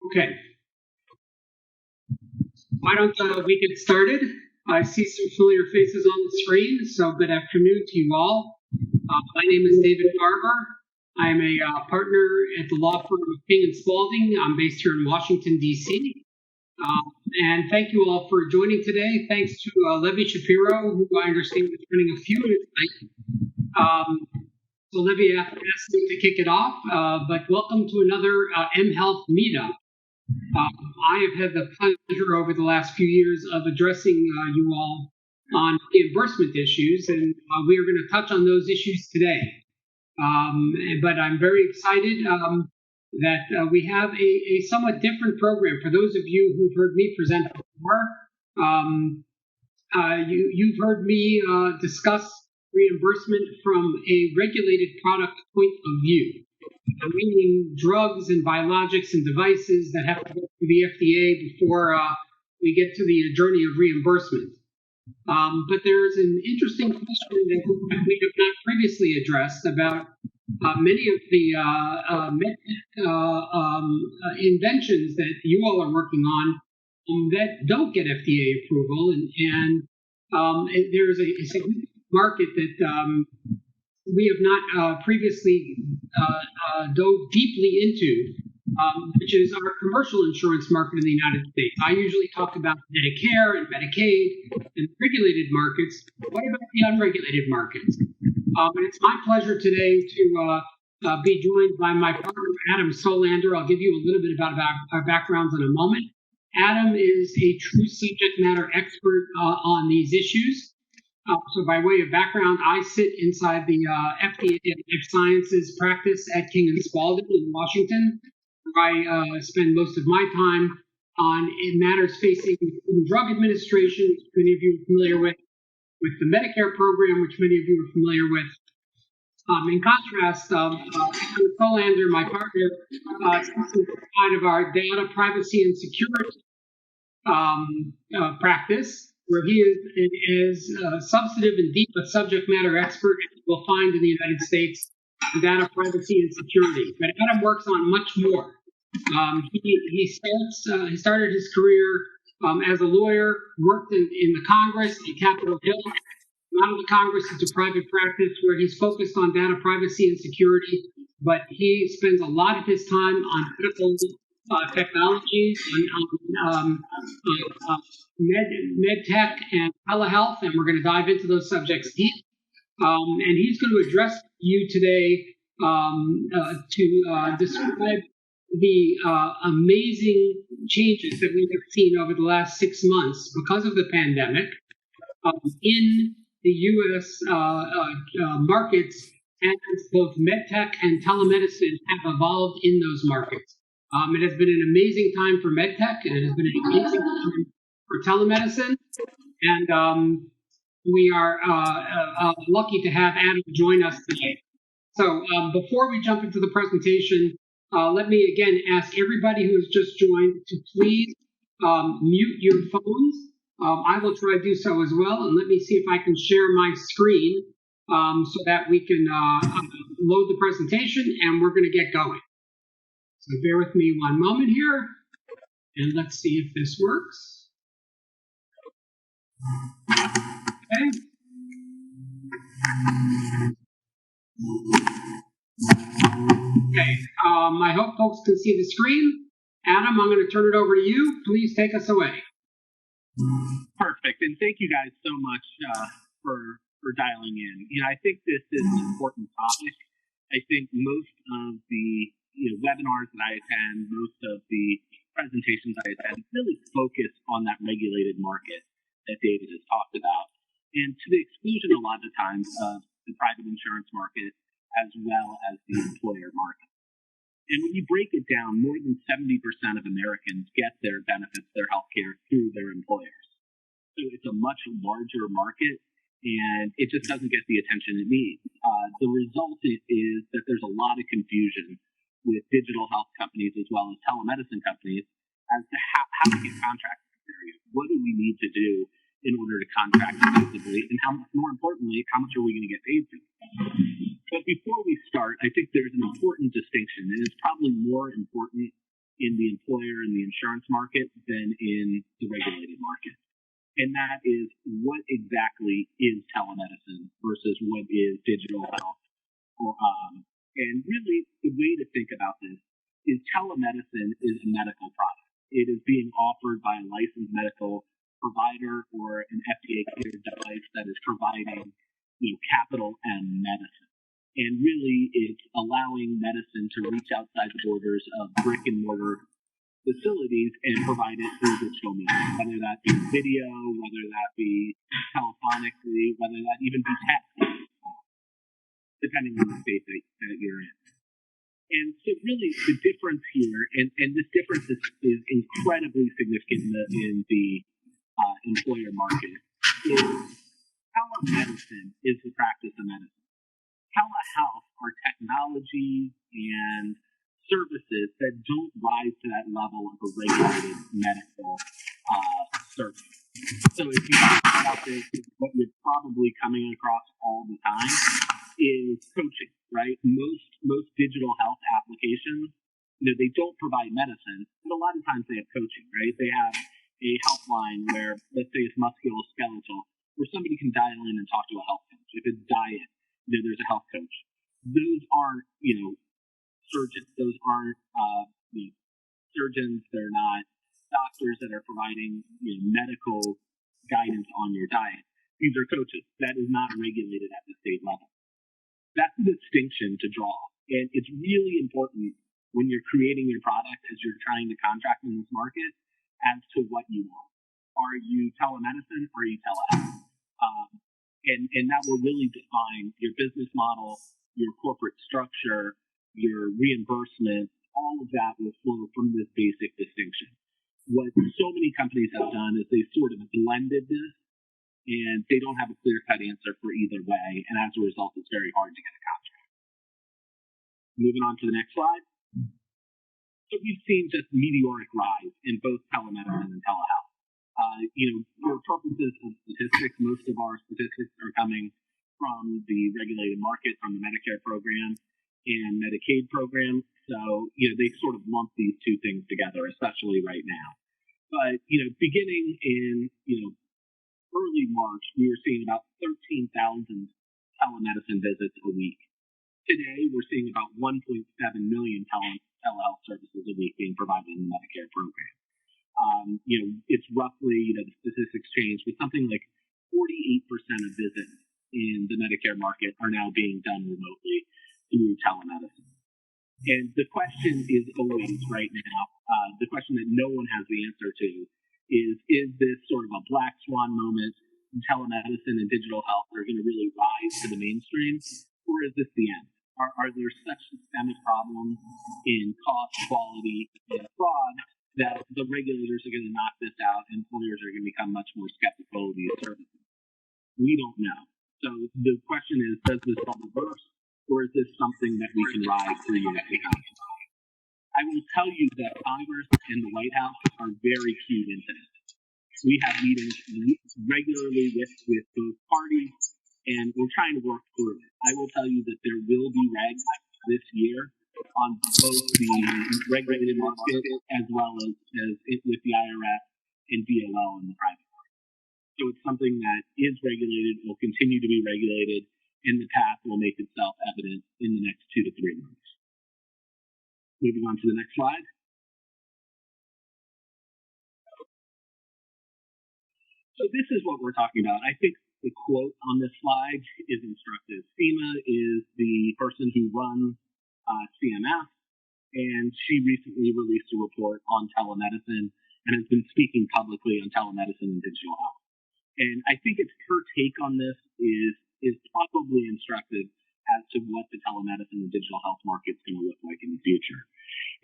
Okay, why don't we get started? I see some familiar faces on the screen, so good afternoon to you all. My name is David Farber. I'm a partner at the law firm of King and Spalding. I'm based here in Washington, D.C. And thank you all for joining today. Thanks to Levy Shapiro, who I understand is running a few tonight. So Levy asked me to kick it off, but welcome to another mHealth meetup. I have had the pleasure over the last few years of addressing you all on reimbursement issues, and we are going to touch on those issues today. But I'm very excited that we have a somewhat different program. For those of you who've heard me present before, you've heard me discuss reimbursement from a regulated product point of view, meaning drugs and biologics and devices that have to go through the FDA before we get to the journey of reimbursement. But there's an interesting question that we have not previously addressed about many of the inventions that you all are working on that don't get FDA approval, and there's a significant market that we have not previously dove deeply into, which is our commercial insurance market in the United States. I usually talk about Medicare and Medicaid and regulated markets. What about the unregulated markets? And it's my pleasure today to be joined by my partner, Adam Solander. I'll give you a little bit about our backgrounds in a moment. Adam is a true subject matter expert on these issues. So by way of background, I sit inside the FDA Life Sciences practice at King and Spalding in Washington, where I spend most of my time on matters facing the Food and Drug Administration, which many of you are familiar with the Medicare program, which many of you are familiar with. In contrast, Solander, my partner, sits inside of our data privacy and security practice, where he is substantive and deep a subject matter expert you will find in the United States in data privacy and security. But Adam works on much more. He started his career as a lawyer, worked in the Congress at Capitol Hill, out of the Congress into private practice, where he's focused on data privacy and security. But he spends a lot of his time on critical technologies, on med tech and telehealth, and we're going to dive into those subjects deep. And he's going to address you today to describe the amazing changes that we have seen over the last 6 months because of the pandemic in the U.S. Markets, as both medtech and telemedicine have evolved in those markets. It has been an amazing time for medtech, and it has been an amazing time for telemedicine, and we are lucky to have Adam join us today. So before we jump into the presentation, let me again ask everybody who has just joined to please mute your phones. I will try to do so as well, and let me see if I can share my screen so that we can load the presentation, and we're going to get going. So bear with me one moment here, and let's see if this works. Okay. Okay, I hope folks can see the screen. Adam, I'm going to turn it over to you. Please take us away. Perfect, and thank you guys so much for dialing in. I think this is an important topic. I think most of the webinars that I attend, most of the presentations I attend, really focus on that regulated market that David has talked about, and to the exclusion a lot of times of the private insurance market as well as the employer market. And when you break it down, more than 70% of Americans get their benefits, their health care, through their employers. So it's a much larger market, and it just doesn't get the attention it needs. The result is that there's a lot of confusion with digital health companies as well as telemedicine companies as to how to get contracted. What do we need to do in order to contract effectively, and more importantly, how much are we going to get paid for? But before we start, I think there's an important distinction, and it's probably more important in the employer and the insurance market than in the regulated market. And that is, what exactly is telemedicine versus what is digital health? And really, the way to think about this is telemedicine is a medical product. It is being offered by a licensed medical provider or an FDA-cleared device that is providing, capital and medicine. And really, it's allowing medicine to reach outside the borders of brick and mortar facilities and provide it through digital means, whether that be video, whether that be telephonically, whether that even be text, depending on the state that you're in. And so really the difference here, and this difference is incredibly significant in the employer market, is telemedicine is the practice of medicine. Telehealth are technologies and services that don't rise to that level of a regulated medical service. So if you think about this, what you're probably coming across all the time is coaching, right? Most digital health applications, they don't provide medicine, but a lot of times they have coaching, right? They have a helpline where, let's say it's musculoskeletal, where somebody can dial in and talk to a health coach. If it's diet, there's a health coach. Those aren't, surgeons. Those aren't surgeons. They're not doctors that are providing medical guidance on your diet. These are coaches. That is not regulated at the state level. That's the distinction to draw. And it's really important when you're creating your product as you're trying to contract in this market as to what you want. Are you telemedicine or are you telehealth? And that will really define your business model, your corporate structure, your reimbursement. All of that will flow from this basic distinction. What so many companies have done is they sort of blended this, and they don't have a clear-cut answer for either way, and as a result, it's very hard to get a contract. Moving on to the next slide. So we've seen just meteoric rise in both telemedicine and telehealth. For purposes of statistics, most of our statistics are coming from the regulated market, from the Medicare program and Medicaid program. So, they sort of lump these two things together, especially right now. But, beginning in, early March, we were seeing about 13,000 telemedicine visits a week. Today, we're seeing about 1.7 million telehealth services a week being provided in the Medicare program. It's roughly, the statistics change, but something like 48% of visits in the Medicare market are now being done remotely through telemedicine. And the question is always right now, the question that no one has the answer to is this sort of a black swan moment? Telemedicine and digital health are going to really rise to the mainstream, or is this the end? Are there such systemic problems in cost, quality, and fraud that the regulators are going to knock this out and employers are going to become much more skeptical of these services? We don't know. So the question is, does this all reverse, or is this something that we can ride for years to come? I will tell you that Congress and the White House are very keyed into this. We have meetings regularly with both parties, and we're trying to work through it. I will tell you that there will be regs this year on both the regulated market as well as with the IRS and DOL in the private market. So it's something that is regulated, will continue to be regulated, and the path will make itself evident in the next 2 to 3 months. Moving on to the next slide. So this is what we're talking about. I think the quote on this slide is instructive. FEMA is the person who runs CMS, and she recently released a report on telemedicine and has been speaking publicly on telemedicine and digital health. And I think her take on this is probably instructive as to what the telemedicine and digital health market is going to look like in the future.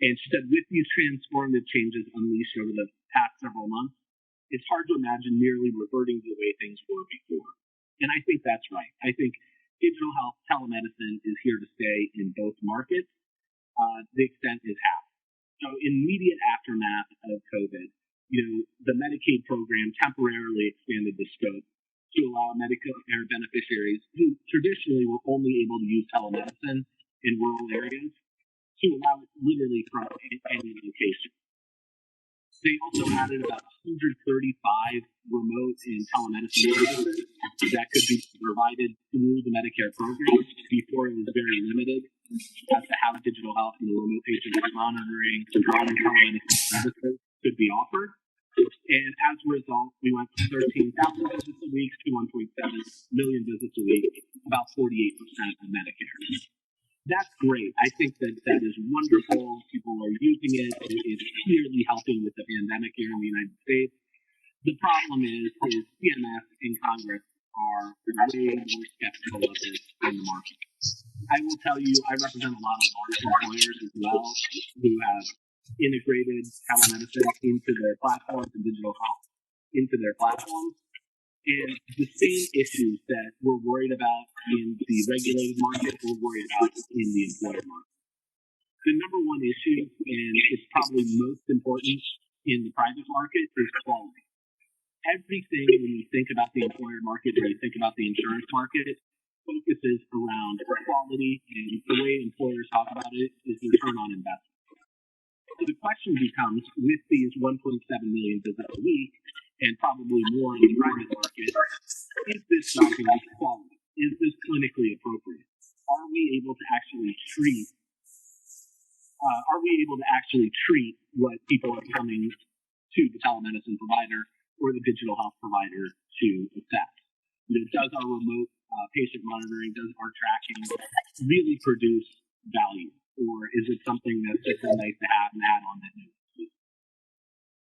And she said, with these transformative changes unleashed over the past several months, it's hard to imagine merely reverting to the way things were before. And I think that's right. I think digital health telemedicine is here to stay in both markets. The extent is half. So in immediate aftermath of COVID, the Medicaid program temporarily expanded the scope to allow Medicare beneficiaries who traditionally were only able to use telemedicine in rural areas to allow it literally from any location. They also added about 135 remote and telemedicine services that could be provided through the Medicare program. Before, it was very limited as to how digital health and the remote patient monitoring and telemedicine services could be offered. And as a result, we went from 13,000 visits a week to 1.7 million visits a week, about 48% of Medicare. That's great. I think that is wonderful. People are using it. It's clearly helping with the pandemic here in the United States. The problem is CMS and Congress are way more skeptical of this than the market. I will tell you, I represent a lot of large employers as well who have integrated telemedicine into their platforms and digital health into their platforms. And the same issues that we're worried about in the regulated market, we're worried about in the employer market. The number one issue, and it's probably most important in the private market, is quality. Everything when you think about the employer market or you think about the insurance market, focuses around quality, and the way employers talk about it is return on investment. So the question becomes, with these 1.7 million visits a week, and probably more in the private market, is this driving quality? Is this clinically appropriate? Are we able to actually treat? What people are coming to the telemedicine provider or the digital health provider to assess? Does our remote patient monitoring, does our tracking really produce value, or is it something that's just a nice to have and add on that new?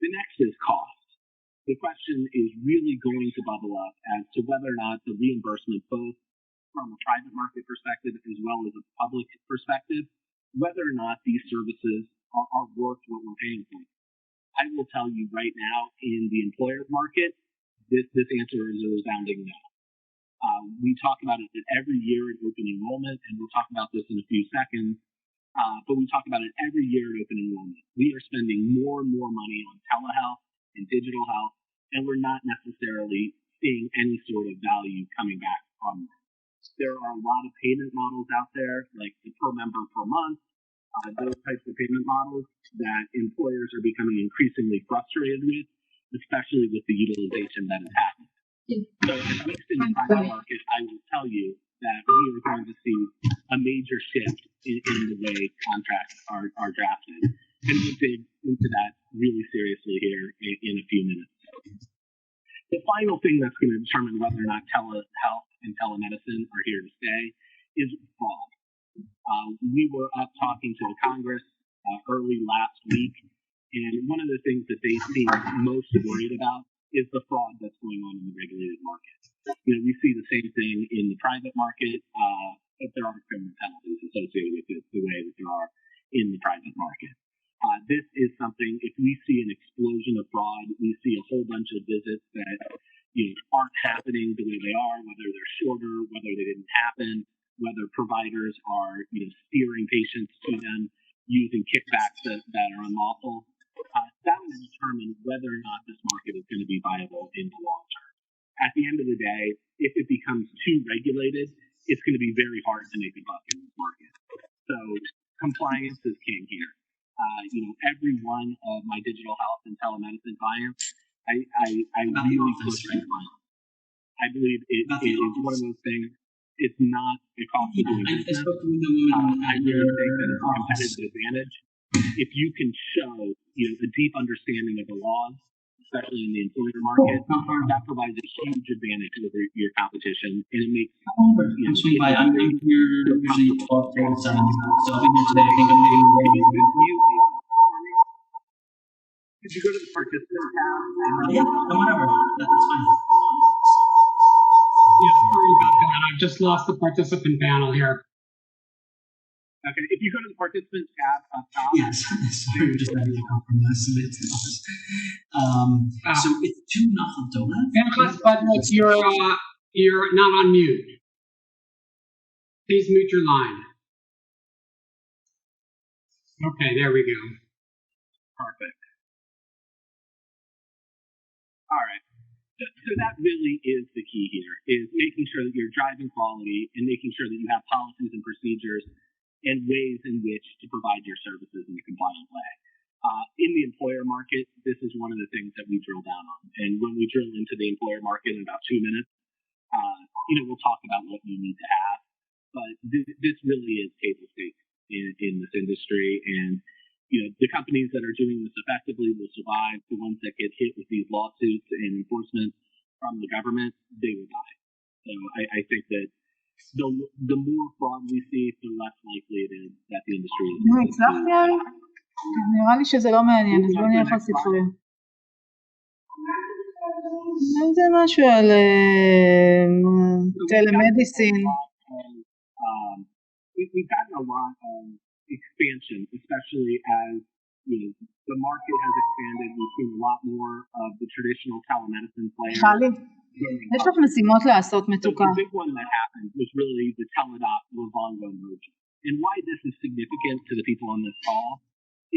The next is cost. The question is really going to bubble up as to whether or not the reimbursement, both from a private market perspective as well as a public perspective, whether or not these services are worth what we're paying for. I will tell you right now, in the employer market, this answer is a resounding no. We talk about it every year at open enrollment, and we'll talk about this in a few seconds, but we talk about it every year at open enrollment. We are spending more and more money on telehealth and digital health, and we're not necessarily seeing any sort of value coming back from that. There are a lot of payment models out there, like the per member per month, those types of payment models that employers are becoming increasingly frustrated with, especially with the utilization that is happening. So at least in the private market, I will tell you that we are going to see a major shift in the way contracts are drafted. And we'll dig into that really seriously here in a few minutes. The final thing that's going to determine whether or not telehealth and telemedicine are here to stay is fraud. We were up talking to the Congress early last week, and one of the things that they seem most worried about is the fraud that's going on in the regulated market. We see the same thing in the private market, but there are criminal penalties associated with it the way that there are in the private market. This is something, if we see an explosion of fraud, we see a whole bunch of visits that aren't happening the way they are, whether they're shorter, whether they didn't happen, whether providers are steering patients to them using kickbacks that are unlawful. That will determine whether or not this market is going to be viable in the long term. At the end of the day, if it becomes too regulated, it's going to be very hard to make a buck in this market. So compliance is king here. Every one of my digital health and telemedicine clients, I really push compliance. I believe it is one of those things. It's not a cost of doing business. I really think that it's a competitive advantage. If you can show a deep understanding of the laws, especially in the employer market, that provides a huge advantage over your competition, and it makes swing by. I'm here usually 12 to 7, so I'll be here today. I think I'm leaving. Could you go to the participant tab? Yeah, whatever. That's fine. Yeah, sorry about that. I've just lost the participant panel here. Okay, if you go to the participant tab up top. Yes, sorry, we're just having a compromise. So it's two knuckle donuts. Panelist Budnick, you're not on mute. Please mute your line. Okay, there we go. Perfect. All right. So that really is the key here, is making sure that you're driving quality and making sure that you have policies and procedures and ways in which to provide your services in a compliant way. In the employer market, this is one of the things that we drill down on. And when we drill into the employer market in about 2 minutes, we'll talk about what you need to have. But this really is table stakes in this industry. And, the companies that are doing this effectively will survive. The ones that get hit with these lawsuits and enforcement from the government, they will die. So I think that the more fraud we see, the less likely it is that the industry is. הצלחתי ארי? נראה לי שזה לא מעניין, אז בוא נלך לספריה. זה משהו על telemedicine. We've gotten a lot of expansion, especially as the market has expanded. We've seen a lot more of the traditional telemedicine players. חלי, יש לך משימות לעשות מתוקה. The big one that happened was really the Teladoc Livongo merger. And why this is significant to the people on this call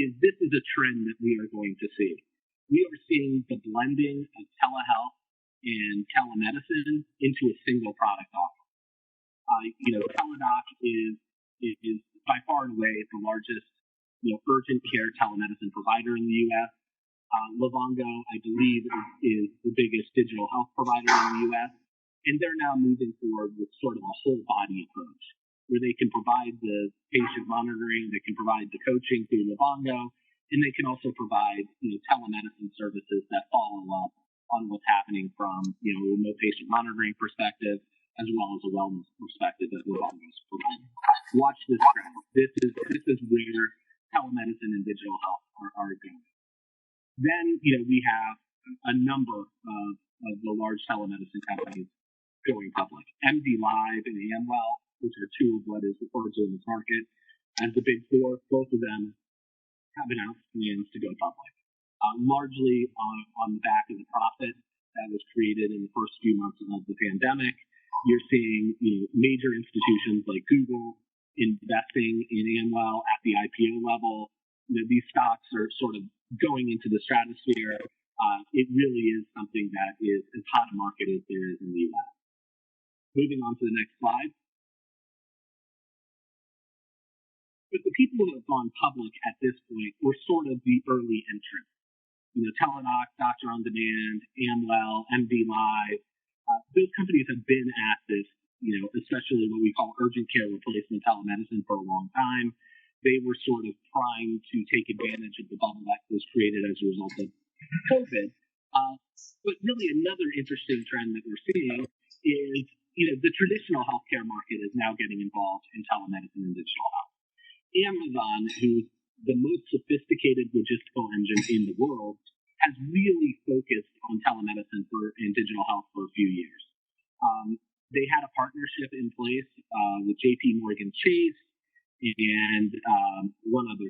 is this is a trend that we are going to see. We are seeing the blending of telehealth and telemedicine into a single product offering. Teladoc is by far and away the largest urgent care telemedicine provider in the U.S. Livongo, I believe, is the biggest digital health provider in the U.S. And they're now moving forward with sort of a whole body approach where they can provide the patient monitoring, they can provide the coaching through Livongo, and they can also provide telemedicine services that follow up on what's happening from a remote patient monitoring perspective as well as a wellness perspective that Livongo is providing. Watch this trend. This is where telemedicine and digital health are going. Then we have a number of the large telemedicine companies going public. MD Live and Amwell, which are two of what is referred to in this market as the big four, both of them have announced plans to go public. Largely on the back of the profit that was created in the first few months of the pandemic. You're seeing major institutions like Google investing in Amwell at the IPO level. These stocks are sort of going into the stratosphere. It really is something that is as hot a market as there is in the U.S. Moving on to the next slide. But the people who have gone public at this point were sort of the early entrants. Teladoc, Doctor on Demand, Amwell, MD Live. Those companies have been at this, especially what we call urgent care replacement telemedicine for a long time. They were sort of trying to take advantage of the bubble that was created as a result of COVID. But really another interesting trend that we're seeing is, the traditional healthcare market is now getting involved in telemedicine and digital health. Amazon, who's the most sophisticated logistical engine in the world, has really focused on telemedicine and digital health for a few years. They had a partnership in place with JP Morgan Chase and one other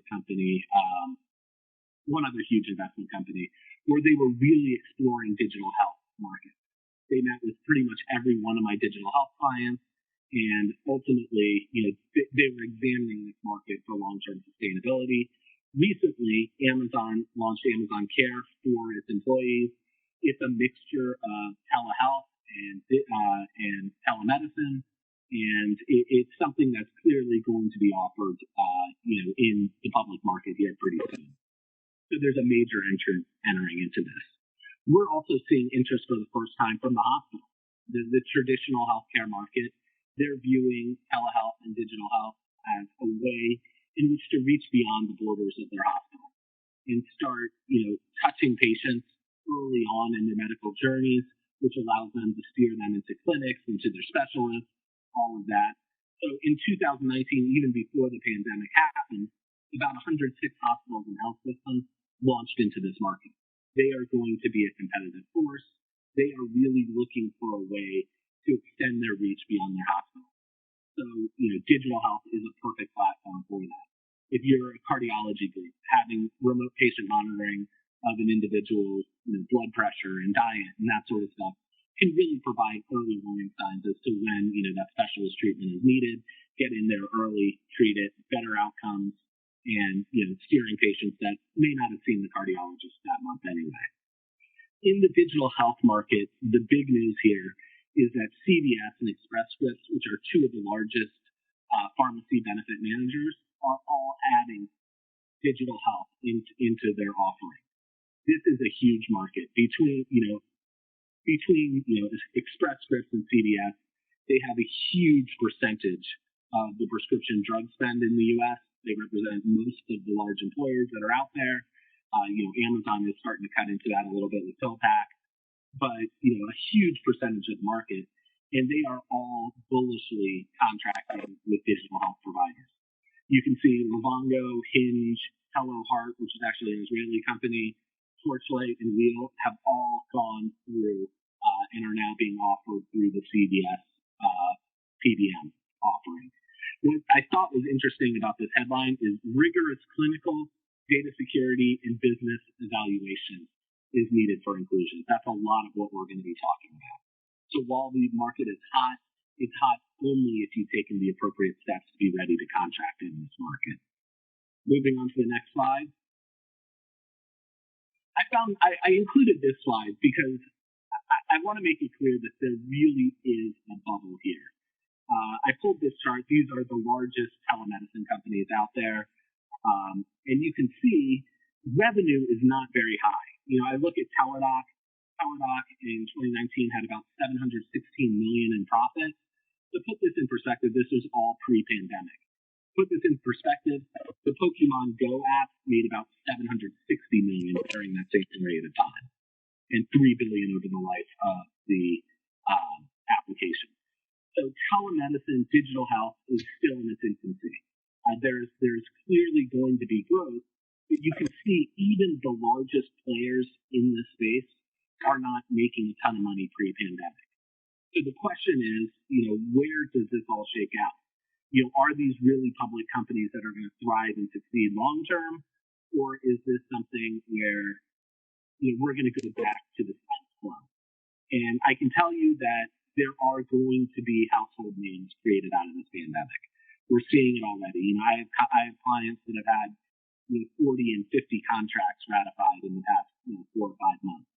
huge investment company, where they were really exploring digital health markets. They met with pretty much every one of my digital health clients, and ultimately, they were examining this market for long-term sustainability. Recently, Amazon launched Amazon Care for its employees. It's a mixture of telehealth and telemedicine, and it's something that's clearly going to be offered, in the public market here pretty soon. So there's a major entrant entering into this. We're also seeing interest for the first time from the hospital. The traditional healthcare market, they're viewing telehealth and digital health as a way in which to reach beyond the borders of their hospital and start, touching patients early on in their medical journeys, which allows them to steer them into clinics, into their specialists, all of that. So in 2019, even before the pandemic happened, about 106 hospitals and health systems launched into this market. They are going to be a competitive force. They are really looking for a way to extend their reach beyond their hospital. So, digital health is a perfect platform for that. If you're a cardiology group, having remote patient monitoring of an individual's blood pressure and diet and that sort of stuff can really provide early warning signs as to when, that specialist treatment is needed, get in there early, treat it, better outcomes, and, steering patients that may not have seen the cardiologist that month anyway. In the digital health market, the big news here is that CVS and Express Scripts, which are two of the largest pharmacy benefit managers are all adding digital health into their offering. This is a huge market between Express Scripts and CVS. They have a huge percentage of the prescription drug spend in the U.S. They represent most of the large employers that are out there. Amazon is starting to cut into that a little bit with PillPack, but a huge percentage of the market, and they are all bullishly contracting with digital health providers. You can see Livongo, Hinge, Hello Heart, which is actually an Israeli company, Torchlight, and Wheel have all gone through and are now being offered through the CVS PBM offering. What I thought was interesting about this headline is rigorous clinical, data security, and business evaluation is needed for inclusion. That's a lot of what we're going to be talking about. So while the market is hot, it's hot only if you've taken the appropriate steps to be ready to contract in this market. Moving on to the next slide. I included this slide because I want to make it clear that there really is a bubble here. I pulled this chart. These are the largest telemedicine companies out there. And you can see revenue is not very high. I look at Teladoc. Teladoc in 2019 had about $716 million in profit. To put this in perspective, this was all pre-pandemic. Put this in perspective, the Pokemon Go app made about $760 million during that same period of time, and $3 billion over the life of the application. So telemedicine, digital health is still in its infancy. There's clearly going to be growth, but you can see even the largest players in this space are not making a ton of money pre-pandemic. So the question is, where does this all shake out? Are these really public companies that are going to thrive and succeed long term, or is this something where we're going to go back to the status quo? And I can tell you that there are going to be household names created out of this pandemic. We're seeing it already. I have clients that have had 40 and 50 contracts ratified in the past 4 or 5 months.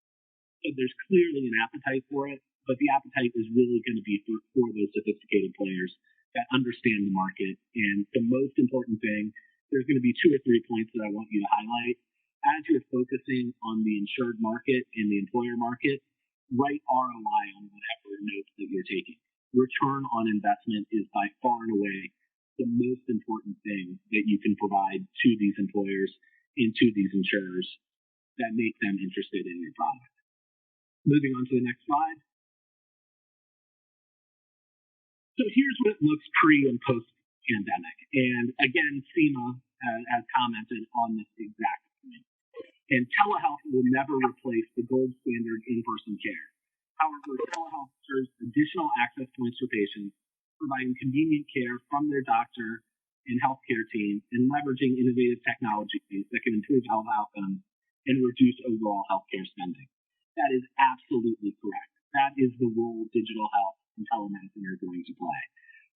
So there's clearly an appetite for it, but the appetite is really going to be for those sophisticated players that understand the market. And the most important thing, there's going to be 2 or 3 points that I want you to highlight. As you're focusing on the insured market and the employer market, write ROI on whatever notes that you're taking. Return on investment is by far and away the most important thing that you can provide to these employers and to these insurers that make them interested in your product. Moving on to the next slide. So here's what it looks pre and post pandemic. And again, SEMA has commented on this exact point. And telehealth will never replace the gold standard in-person care. However, telehealth serves additional access points for patients, providing convenient care from their doctor and healthcare team, and leveraging innovative technologies that can improve health outcomes and reduce overall healthcare spending. That is absolutely correct. That is the role digital health and telemedicine are going to play.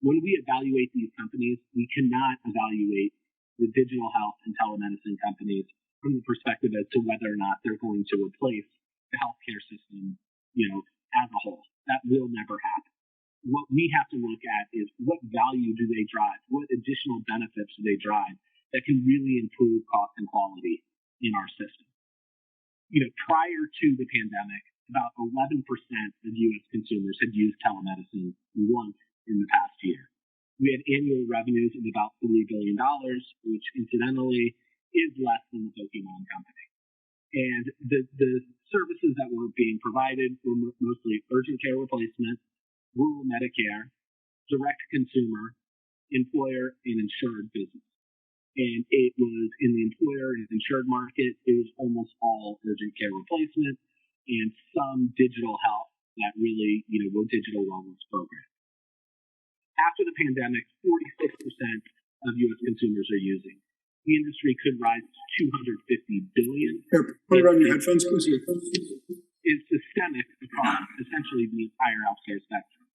When we evaluate these companies, we cannot evaluate the digital health and telemedicine companies from the perspective as to whether or not they're going to replace the healthcare system, as a whole. That will never happen. What we have to look at is what value do they drive? What additional benefits do they drive that can really improve cost and quality in our system? Prior to the pandemic, about 11% of U.S. consumers had used telemedicine once in the past year. We had annual revenues of about $3 billion, which incidentally is less than the Pokemon company. And the services that were being provided were mostly urgent care replacement, rural Medicare, direct consumer, employer, and insured business. And it was in the employer and insured market, it was almost all urgent care replacement and some digital health that really, were digital wellness programs. After the pandemic, 46% of U.S. consumers are using. The industry could rise to $250 billion. Here, put it on your headphones, please. Is systemic across essentially the entire healthcare spectrum.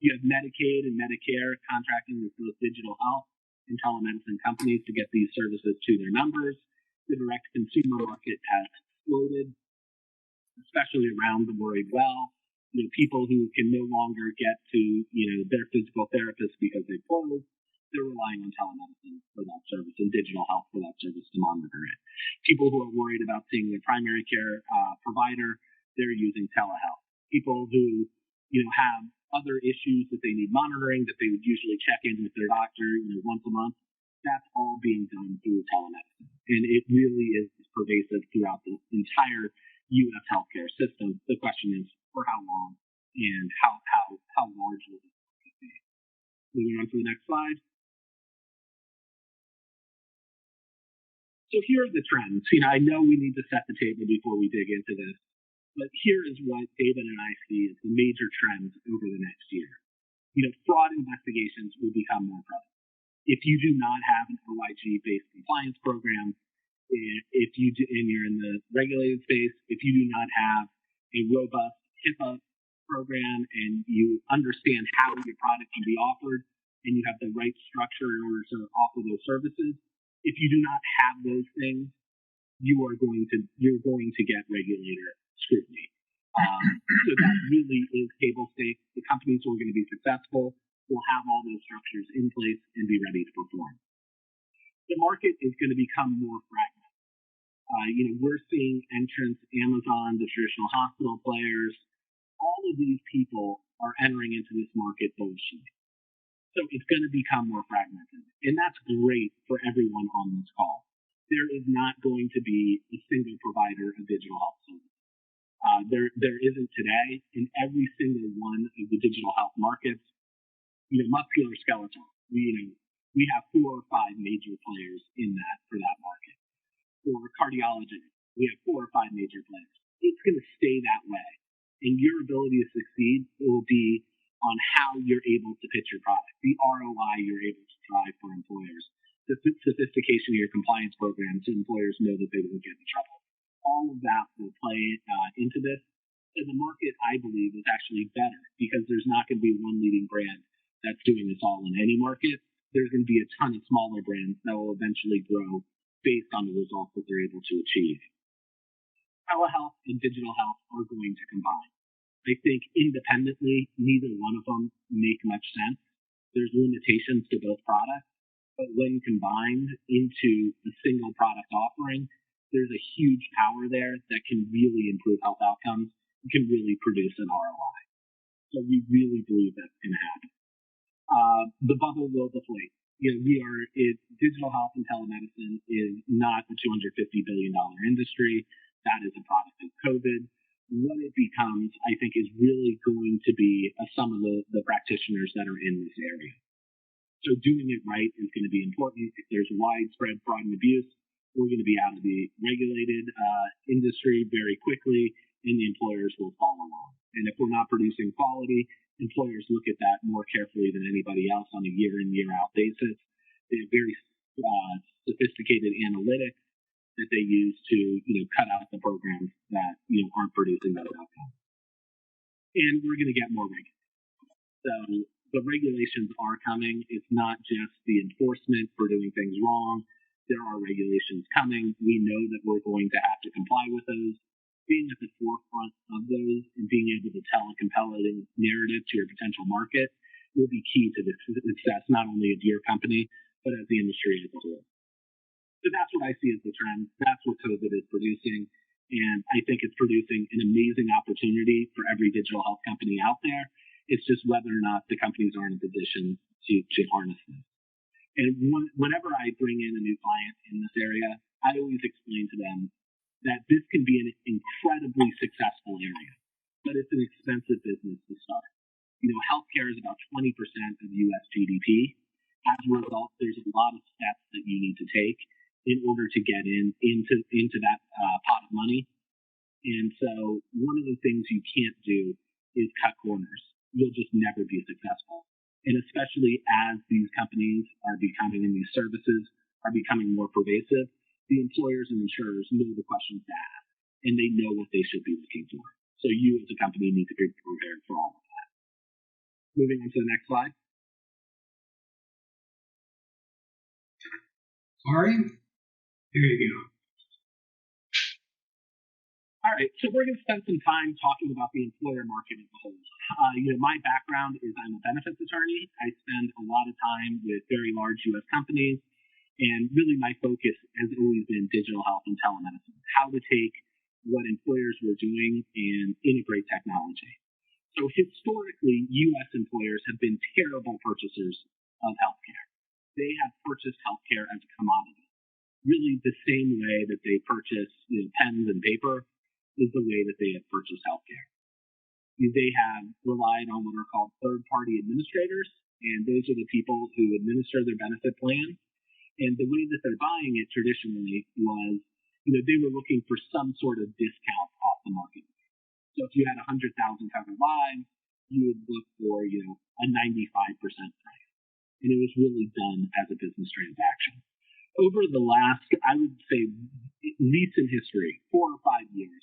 You have Medicaid and Medicare contracting with both digital health and telemedicine companies to get these services to their members. The direct consumer market has exploded, especially around the worried well. People who can no longer get to their physical therapist because they closed they're relying on telemedicine for that service and digital health for that service to monitor it. People who are worried about seeing their primary care provider, they're using telehealth. People who, have other issues that they need monitoring, that they would usually check in with their doctor, once a month, that's all being done through telemedicine. And it really is pervasive throughout the entire U.S. healthcare system. The question is, for how long and how large will this market be? Moving on to the next slide. So here are the trends. I know we need to set the table before we dig into this, but here is what David and I see as the major trends over the next year. Fraud investigations will become more prevalent. If you do not have an OIG-based compliance program, if you do, and you're in the regulated space, if you do not have a robust HIPAA program and you understand how your product can be offered and you have the right structure in order to offer those services, if you do not have those things, you're going to get regulator scrutiny. So that really is table stakes. The companies who are going to be successful will have all those structures in place and be ready to perform. The market is going to become more fragmented. We're seeing entrants, Amazon, the traditional hospital players. All of these people are entering into this market bullishly. So it's going to become more fragmented. And that's great for everyone on this call. There is not going to be a single provider of digital health services. There isn't today in every single one of the digital health markets. Musculoskeletal. We have 4 or 5 major players in that for that market. For cardiology, we have 4 or 5 major players. It's going to stay that way. And your ability to succeed will be on how you're able to pitch your product, the ROI you're able to drive for employers, the sophistication of your compliance programs so employers know that they won't get in trouble. All of that will play into this. And the market, I believe, is actually better because there's not going to be one leading brand that's doing this all in any market. There's going to be a ton of smaller brands that will eventually grow based on the results that they're able to achieve. Telehealth and digital health are going to combine. I think independently, neither one of them make much sense. There's limitations to both products, but when combined into a single product offering, there's a huge power there that can really improve health outcomes and can really produce an ROI. So we really believe that's going to happen. The bubble will deflate. Digital health and telemedicine is not a $250 billion industry. That is a product of COVID. What it becomes, I think, is really going to be some of the practitioners that are in this area. So doing it right is going to be important. If there's widespread fraud and abuse, we're going to be out of the regulated industry very quickly, and the employers will follow along. And if we're not producing quality, employers look at that more carefully than anybody else on a year in, year out basis. They have very sophisticated analytics that they use to cut out the programs that aren't producing those outcomes. And we're going to get more regulations. So the regulations are coming. It's not just the enforcement for doing things wrong. There are regulations coming. We know that we're going to have to comply with those. Being at the forefront of those and being able to tell a compelling narrative to your potential market will be key to the success not only of your company, but of the industry as a whole. So that's what I see as the trend. That's what COVID is producing. And I think it's producing an amazing opportunity for every digital health company out there. It's just whether or not the companies are in a position to harness this. And whenever I bring in a new client in this area, I always explain to them that this can be an incredibly successful area, but it's an expensive business to start. Healthcare is about 20% of U.S. GDP. As a result, there's a lot of steps that you need to take in order to get into that pot of money. And so one of the things you can't do is cut corners. You'll just never be successful. And especially as these companies are becoming, and these services are becoming more pervasive, the employers and insurers know the questions to ask, and they know what they should be looking for. So you as a company need to be prepared for all of that. Moving on to the next slide. Sorry. There you go. All All right, so we're going to spend some time talking about the employer market as a whole. My background is I'm a benefits attorney. I spend a lot of time with very large U.S. companies, and really my focus has always been digital health and telemedicine, how to take what employers were doing and integrate technology. So historically, U.S. employers have been terrible purchasers of healthcare. They have purchased healthcare as a commodity. Really the same way that they purchase pens and paper is the way that they have purchased healthcare. They have relied on what are called third-party administrators, and those are the people who administer their benefit plan. And the way that they're buying it traditionally was, they were looking for some sort of discount off the market. So if you had 100,000 covered lives, you would look for, a 95% price. And it was really done as a business transaction. Over the last, I would say, recent history, 4 or 5 years,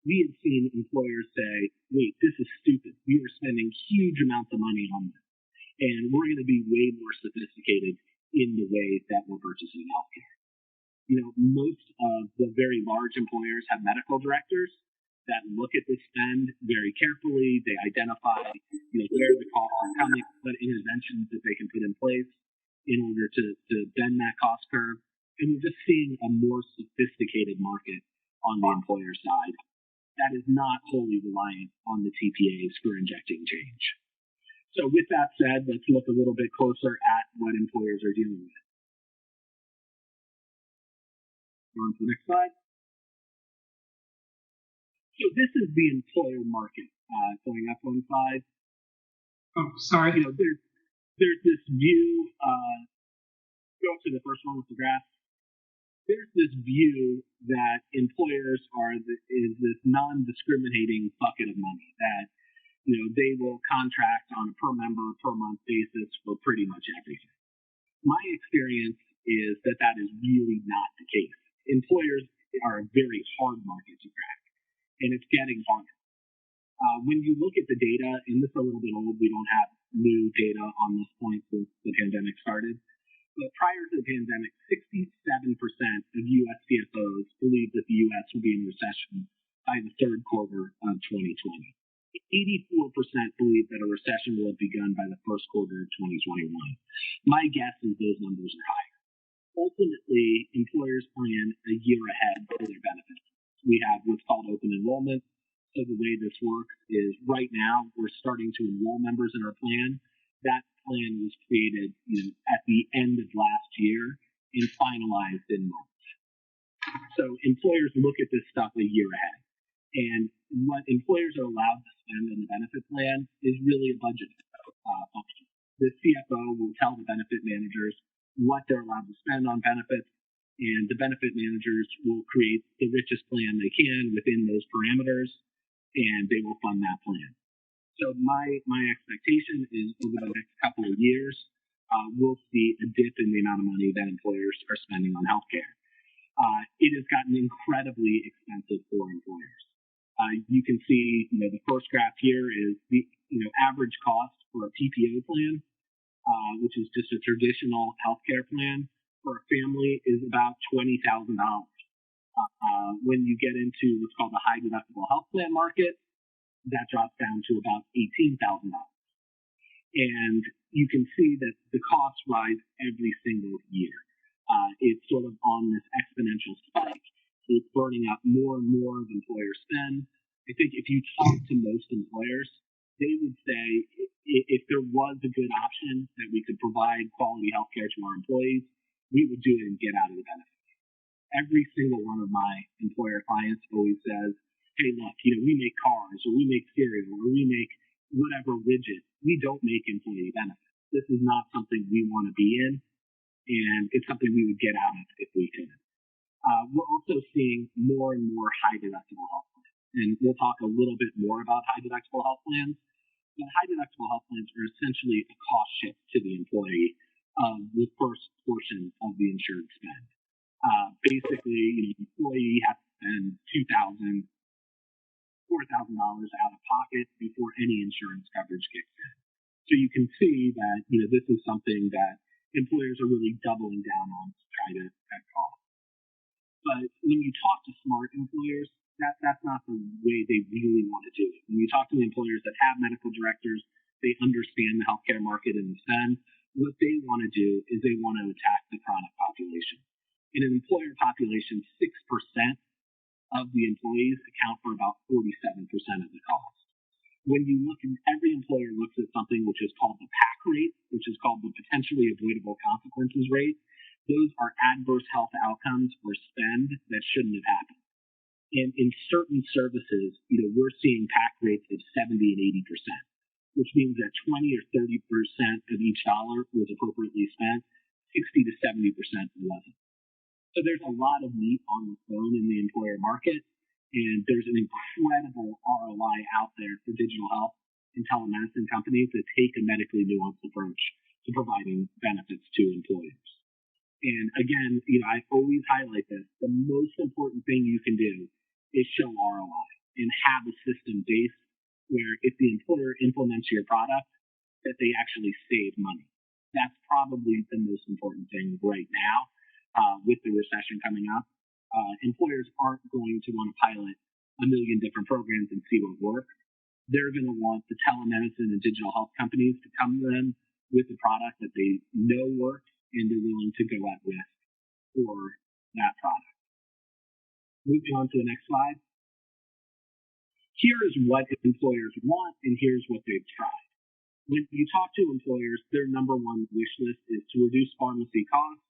we have seen employers say, wait, this is stupid. We are spending huge amounts of money on this. And we're going to be way more sophisticated in the way that we're purchasing healthcare. Most of the very large employers have medical directors that look at this spend very carefully. They identify where the costs are coming, what interventions that they can put in place in order to bend that cost curve. And we're just seeing a more sophisticated market on the employer side that is not wholly reliant on the TPAs for injecting change. So with that said, let's look a little bit closer at what employers are dealing with. On to the next slide. So this is the employer market. Going up one slide. Oh, sorry. There's this view. Go to the first one with the graph. There's this view that employers is this non-discriminating bucket of money that they will contract on a per member per month basis for pretty much everything. My experience is that is really not the case. Employers are a very hard market to crack, and it's getting harder. When you look at the data, and this is a little bit old, we don't have new data on this point since the pandemic started. But prior to the pandemic, 67% of U.S. CFOs believed that the U.S. would be in recession by the third quarter of 2020. 84% believe that a recession will have begun by the first quarter of 2021. My guess is those numbers are higher. Ultimately, employers plan a year ahead for their benefits. We have what's called open enrollment. So the way this works is right now we're starting to enroll members in our plan. That plan was created at the end of last year and finalized in March. So employers look at this stuff a year ahead. And what employers are allowed to spend in the benefit plan is really a budget function. The CFO will tell the benefit managers what they're allowed to spend on benefits, and the benefit managers will create the richest plan they can within those parameters, and they will fund that plan. So my expectation is over the next couple of years, we'll see a dip in the amount of money that employers are spending on healthcare. It has gotten incredibly expensive for employers. You can see, the first graph here is the average cost for a PPO plan, which is just a traditional healthcare plan for a family, is about $20,000. When you get into what's called the high deductible health plan market, that drops down to about $18,000. And you can see that the costs rise every single year. It's sort of on this exponential spike. It's burning up more and more of employer spend. I think if you talk to most employers, they would say if there was a good option that we could provide quality health care to our employees, we would do it and get out of the benefits. Every single one of my employer clients always says, hey, look, we make cars, or we make cereal, or we make whatever widget. We don't make employee benefits. This is not something we want to be in, and it's something we would get out of if we could. We're also seeing more and more high deductible health plans, and we'll talk a little bit more about high deductible health plans. But high deductible health plans are essentially a cost shift to the employee of the first portion of the insured spend. Basically, the employee has to spend $2,000, $4,000 out of pocket before any insurance coverage kicks in. So you can see that this is something that employers are really doubling down on to try to cut costs. But when you talk to smart employers, That's not the way they really want to do it. When you talk to the employers that have medical directors, they understand the healthcare market and the spend. What they want to do is they want to attack the chronic population. In an employer population, 6% of the employees account for about 47% of the cost. When you look at every employer looks at something which is called the PAC rate, which is called the potentially avoidable consequences rate. Those are adverse health outcomes or spend that shouldn't have happened. And in certain services, we're seeing PAC rates of 70 and 80%, which means that 20 or 30% of each dollar was appropriately spent, 60 to 70% wasn't. So there's a lot of meat on the bone in the employer market, and there's an incredible ROI out there for digital health and telemedicine companies that take a medically nuanced approach to providing benefits to employers. And again, I always highlight this. The most important thing you can do is show ROI and have a system base where if the employer implements your product, that they actually save money. That's probably the most important thing right now with the recession coming up. Employers aren't going to want to pilot a million different programs and see what works. They're going to want the telemedicine and digital health companies to come to them with a product that they know works and they're willing to go at risk for that product. Moving on to the next slide. Here is what employers want, and here's what they've tried. When you talk to employers, their number one wish list is to reduce pharmacy costs.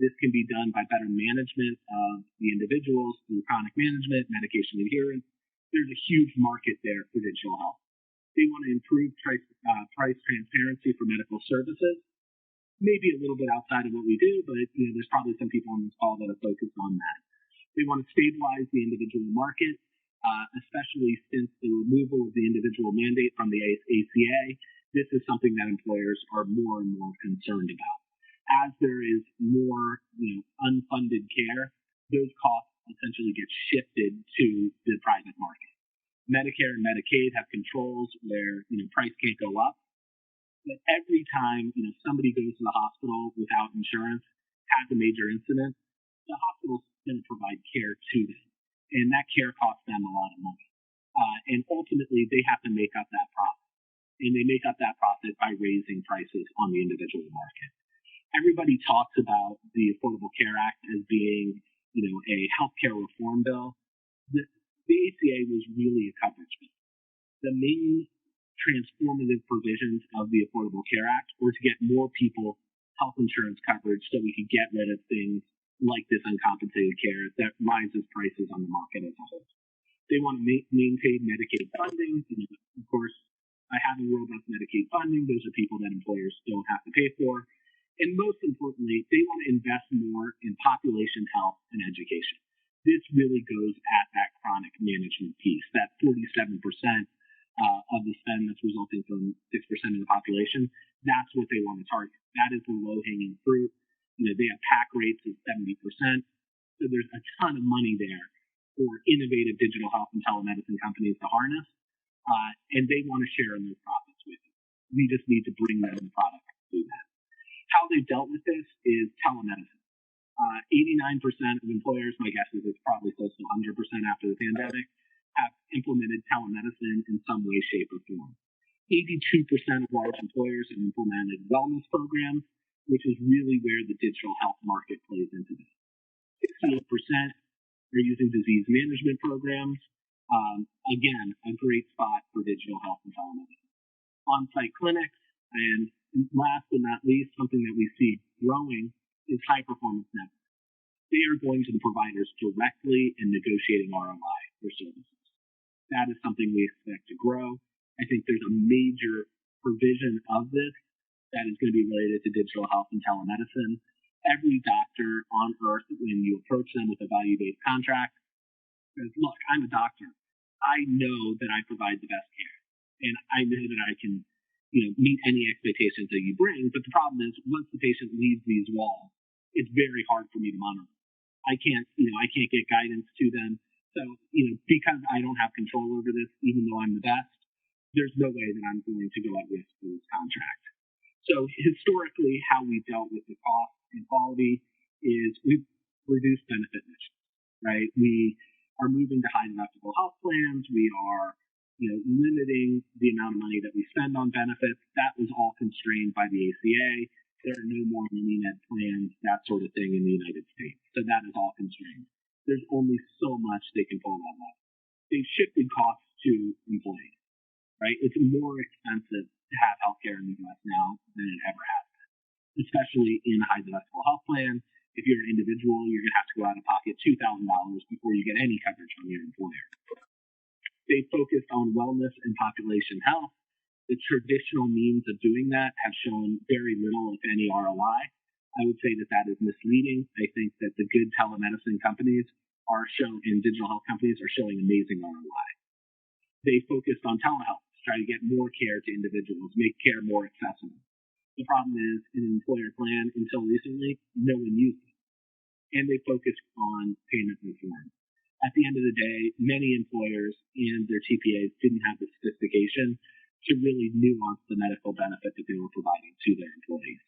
This can be done by better management of the individuals through chronic management, medication adherence. There's a huge market there for digital health. They want to improve price transparency for medical services. Maybe a little bit outside of what we do, but there's probably some people on this call that are focused on that. They want to stabilize the individual market, especially since the removal of the individual mandate from the ACA. This is something that employers are more and more concerned about. As there is more unfunded care, those costs essentially get shifted to the private market. Medicare and Medicaid have controls where price can't go up. But every time somebody goes to the hospital without insurance, has a major incident, the hospital's going to provide care to them, and that care costs them a lot of money. And ultimately, they have to make up that profit, and they make up that profit by raising prices on the individual market. Everybody talks about the Affordable Care Act as being, a healthcare reform bill. The ACA was really a coverage bill. The main transformative provisions of the Affordable Care Act were to get more people health insurance coverage so we could get rid of things like this uncompensated care that rises prices on the market as a whole. They want to maintain Medicaid funding. Of course, by having robust Medicaid funding, those are people that employers don't have to pay for. And most importantly, they want to invest more in population health and education. This really goes at that chronic management piece, that 47% of the spend that's resulting from 6% of the population. That's what they want to target. That is the low-hanging fruit. They have PAC rates of 70%. So there's a ton of money there for innovative digital health and telemedicine companies to harness. And they want to share in those profits with you. We just need to bring them the product to do that. How they've dealt with this is telemedicine. 89% of employers, my guess is it's probably close to 100% after the pandemic, have implemented telemedicine in some way, shape, or form. 82% of large employers have implemented wellness programs, which is really where the digital health market plays into this. 68% are using disease management programs. Again, a great spot for digital health and telemedicine. On-site clinics, and last but not least, something that we see growing is high-performance networks. They are going to the providers directly and negotiating ROI for services. That is something we expect to grow. I think there's a major provision of this that is going to be related to digital health and telemedicine. Every doctor on earth, when you approach them with a value-based contract, says, look, I'm a doctor. I know that I provide the best care, and I know that I can meet any expectations that you bring. But the problem is, once the patient leaves these walls, it's very hard for me to monitor. I can't get guidance to them. So, because I don't have control over this, even though I'm the best, there's no way that I'm going to go at risk for this contract. So historically, how we dealt with the cost and quality is we've reduced benefit missions, right? We are moving to high deductible health plans. We are, limiting the amount of money that we spend on benefits. That was all constrained by the ACA. There are no more mini-med plans, that sort of thing in the United States. So that is all constrained. There's only so much they can pull on that. They've shifted costs to employees, right? It's more expensive to have healthcare in the U.S. now than it ever has been, especially in a high deductible health plan. If you're an individual, you're going to have to go out of pocket $2,000 before you get any coverage from your employer. They focused on wellness and population health. The traditional means of doing that have shown very little, if any, ROI. I would say that that is misleading. I think that the good telemedicine companies and digital health companies are showing amazing ROI. They focused on telehealth to try to get more care to individuals, make care more accessible. The problem is, in an employer plan, until recently, no one used it. And they focused on payment reform. At the end of the day, many employers and their TPAs didn't have the sophistication to really nuance the medical benefit that they were providing to their employees.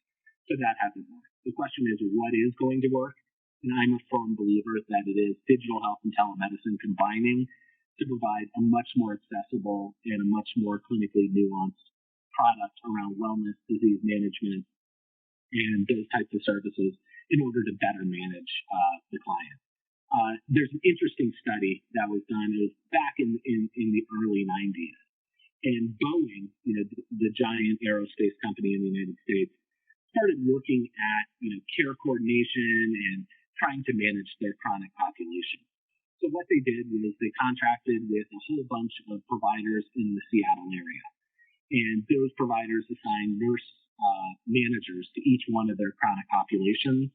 So that hasn't worked. The question is, what is going to work? And I'm a firm believer that it is digital health and telemedicine combining to provide a much more accessible and a much more clinically nuanced product around wellness, disease management, and those types of services in order to better manage the client. There's an interesting study that was done. It was back in the early 90s. And Boeing, the giant aerospace company in the United States, started looking at, care coordination and trying to manage their chronic population. So what they did was they contracted with a whole bunch of providers in the Seattle area. And those providers assigned nurse managers to each one of their chronic populations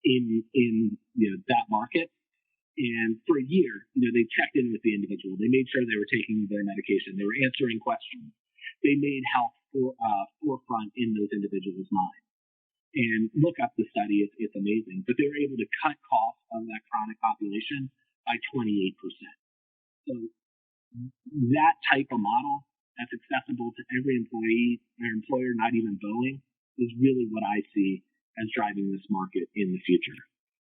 in that market. And for a year, they checked in with the individual. They made sure they were taking their medication. They were answering questions. They made health forefront in those individuals' minds. And look up the study. It's amazing. But they were able to cut costs of that chronic population by 28%. So that type of model that's accessible to every employee or employer, not even Boeing, is really what I see as driving this market in the future.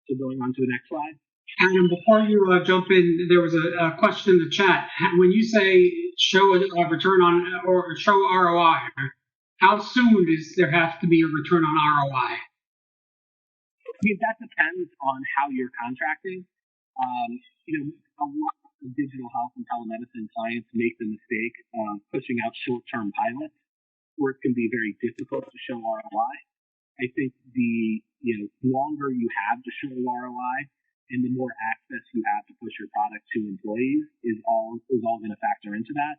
So going on to the next slide. Adam, before you jump in, there was a question in the chat. When you say show a return on or show ROI, how soon does there have to be a return on ROI? I mean, that depends on how you're contracting. A lot of digital health and telemedicine clients make the mistake of pushing out short-term pilots where it can be very difficult to show ROI. I think the longer you have to show ROI, and the more access you have to push your product to employees is all going to factor into that.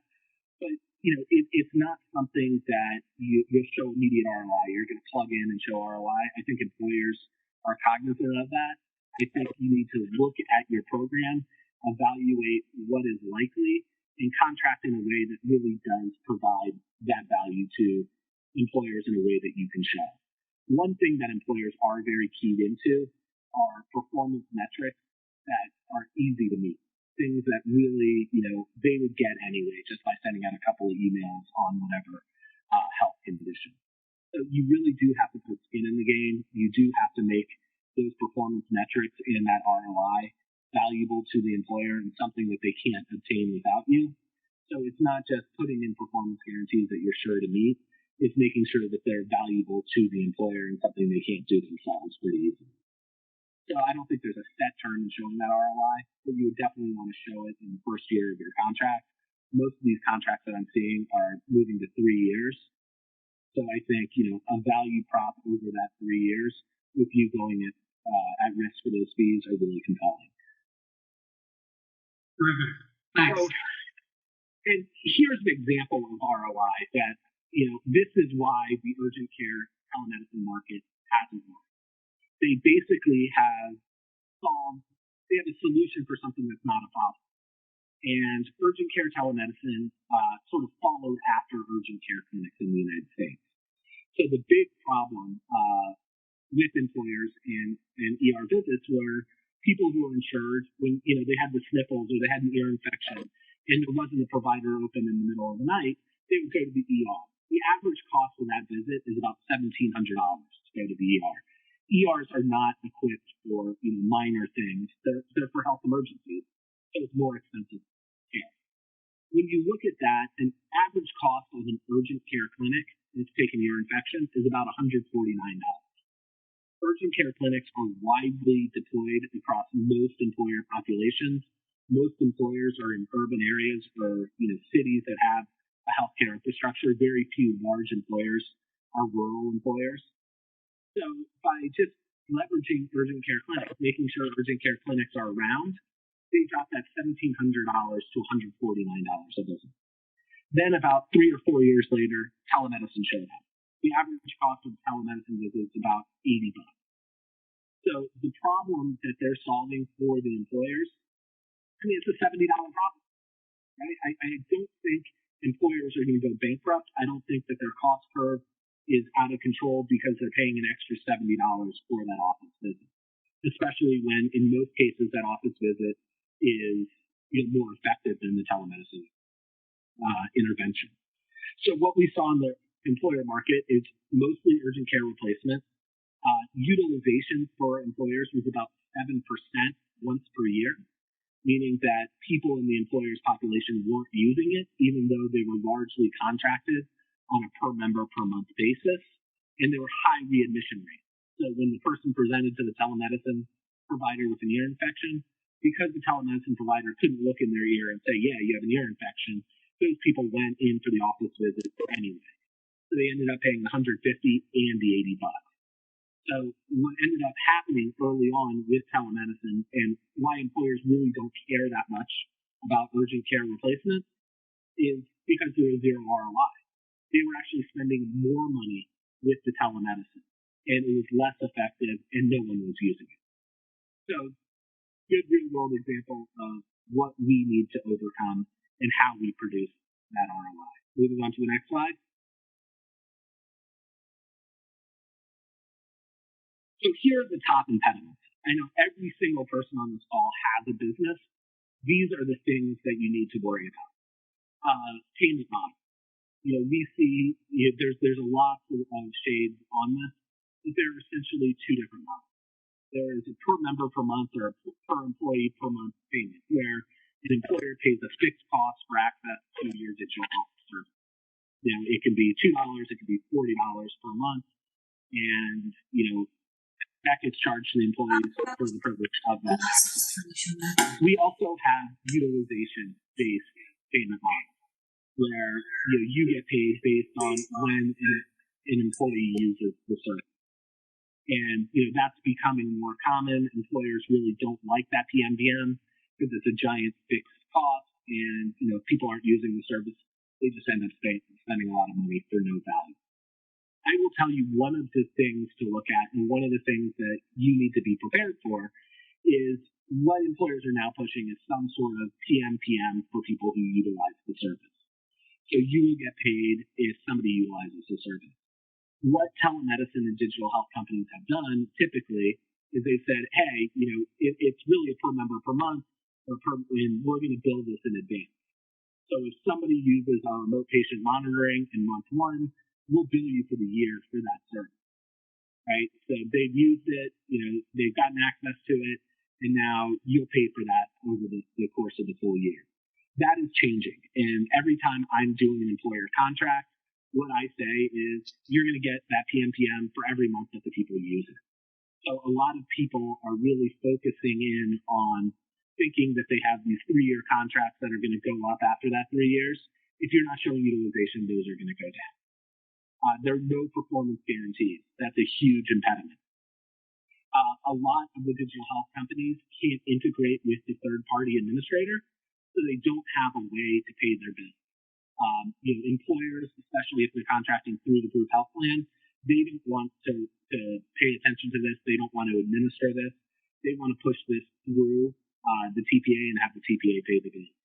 But it's not something that you'll show immediate ROI. You're going to plug in and show ROI. I think employers are cognizant of that. I think you need to look at your program, evaluate what is likely, and contract in a way that really does provide that value to employers in a way that you can show. One thing that employers are very keyed into are performance metrics that are easy to meet. Things that really, they would get anyway just by sending out a couple of emails on whatever health condition. So you really do have to put skin in the game. You do have to make those performance metrics and that ROI valuable to the employer and something that they can't obtain without you. So it's not just putting in performance guarantees that you're sure to meet. It's making sure that they're valuable to the employer and something they can't do themselves pretty easily. So I don't think there's a set term in showing that ROI, but you would definitely want to show it in the first year of your contract. Most of these contracts that I'm seeing are moving to 3 years. So I think, a value prop over that 3 years with you going at risk for those fees are really compelling. Perfect. Thanks. So, and here's an example of ROI that, this is why the urgent care telemedicine market hasn't worked. They basically have a solution for something that's not a problem. And urgent care telemedicine sort of followed after urgent care clinics in the United States. So the big problem with employers and ER visits were people who were insured when they had the sniffles or they had an ear infection and there wasn't a provider open in the middle of the night, they would go to the ER. The average cost of that visit is about $1,700 to go to the ER. ERs are not equipped for minor things. They're for health emergencies. So it's more expensive care. When you look at that, an average cost of an urgent care clinic that's taking ear infection is about $149. Urgent care clinics are widely deployed across most employer populations. Most employers are in urban areas or cities that have a healthcare infrastructure. Very few large employers are rural employers. So by just leveraging urgent care clinics, making sure urgent care clinics are around, they dropped that $1,700 to $149 a visit. Then about 3 or 4 years later, telemedicine showed up. The average cost of telemedicine visit is about $80. So the problem that they're solving for the employers, it's a $70 problem, right? I don't think employers are going to go bankrupt. I don't think that their cost curve is out of control because they're paying an extra $70 for that office visit, especially when in most cases that office visit is more effective than the telemedicine intervention. So what we saw in the employer market is mostly urgent care replacement. Utilization for employers was about 7% once per year, meaning that people in the employer's population weren't using it, even though they were largely contracted on a per member per month basis, and there were high readmission rates. So when the person presented to the telemedicine provider with an ear infection, because the telemedicine provider couldn't look in their ear and say, yeah, you have an ear infection, those people went in for the office visit anyway. So they ended up paying the $150 and the $80. So what ended up happening early on with telemedicine and why employers really don't care that much about urgent care replacement is because there was zero ROI. They were actually spending more money with the telemedicine and it was less effective and no one was using it. So good real world example of what we need to overcome and how we produce that ROI. Moving on to the next slide. So here are the top impediments. I know every single person on this call has a business. These are the things that you need to worry about. Payment model. We see there's a lot of shades on this, but there are essentially two different models. There is a per member per month or a per employee per month payment, where an employer pays a fixed cost for access to your digital health service. It can be $2, it can be $40 per month, and that gets charged to the employees for the privilege of that access. We also have utilization-based payment models, where you get paid based on when an employee uses the service. And that's becoming more common. Employers really don't like that PMDM because it's a giant fixed cost, and if people aren't using the service, they just end up spending a lot of money for no value. I will tell you one of the things to look at, and one of the things that you need to be prepared for, is what employers are now pushing is some sort of PMPM for people who utilize the service. So you will get paid if somebody utilizes the service. What telemedicine and digital health companies have done typically is they said, hey, it's really a per member per month, and we're going to build this in advance. So if somebody uses our remote patient monitoring in month 1, we'll bill you for the year for that service, right? So they've used it, they've gotten access to it, and now you'll pay for that over the course of the full year. That is changing, and every time I'm doing an employer contract, what I say is you're going to get that PMPM for every month that the people use it. So a lot of people are really focusing in on thinking that they have these 3-year contracts that are going to go up after that 3 years. If you're not showing utilization, those are going to go down. There are no performance guarantees. That's a huge impediment. A lot of the digital health companies can't integrate with the third-party administrator, so they don't have a way to pay their bills. Employers, especially if they're contracting through the group health plan, they don't want to pay attention to this. They don't want to administer this. They want to push this through the TPA and have the TPA pay the bills.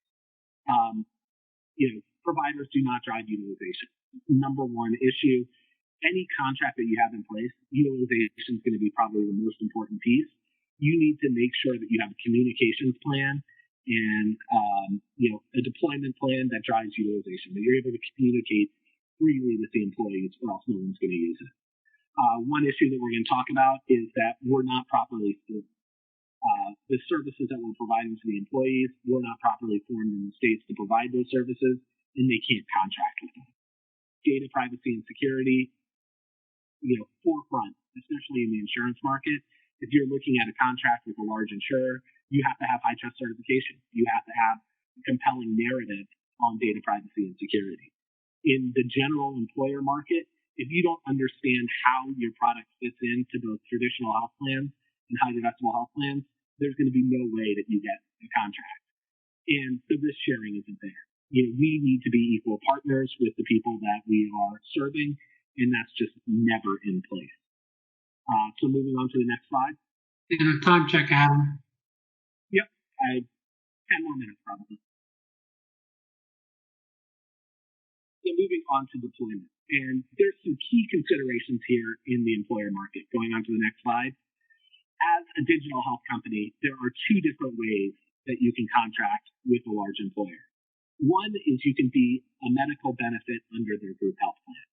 Providers do not drive utilization. Number one issue, any contract that you have in place, utilization is going to be probably the most important piece. You need to make sure that you have a communications plan and a deployment plan that drives utilization, that you're able to communicate freely with the employees, or else no one's going to use it. One issue that we're going to talk about is that we're not properly scaled. The services that we're providing to the employees were not properly formed in the states to provide those services, and they can't contract with them. Data privacy and security, forefront, especially in the insurance market. If you're looking at a contract with a large insurer, you have to have high trust certification. You have to have a compelling narrative on data privacy and security. In the general employer market, if you don't understand how your product fits into both traditional health plans and high deductible health plans, there's going to be no way that you get a contract. And the risk sharing isn't there. We need to be equal partners with the people that we are serving, and that's just never in place. So moving on to the next slide. And a time check, Adam. Yep, I 10 more minutes probably. So moving on to deployment. And there's some key considerations here in the employer market. Going on to the next slide. As a digital health company, there are two different ways that you can contract with a large employer. One is you can be a medical benefit under their group health plan.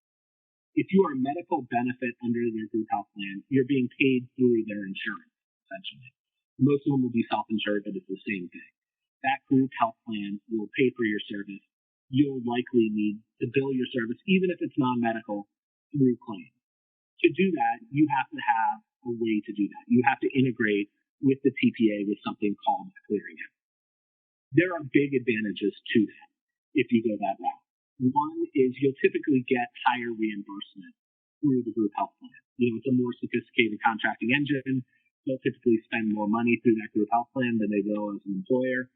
If you are a medical benefit under their group health plan, you're being paid through their insurance, essentially. Most of them will be self-insured, but it's the same thing. That group health plan will pay for your service. You'll likely need to bill your service, even if it's non-medical, through claims. To do that, you have to have a way to do that. You have to integrate with the TPA with something called a clearinghouse. There are big advantages to that if you go that route. One is you'll typically get higher reimbursement through the group health plan. It's a more sophisticated contracting engine. They'll typically spend more money through that group health plan than they will as an employer.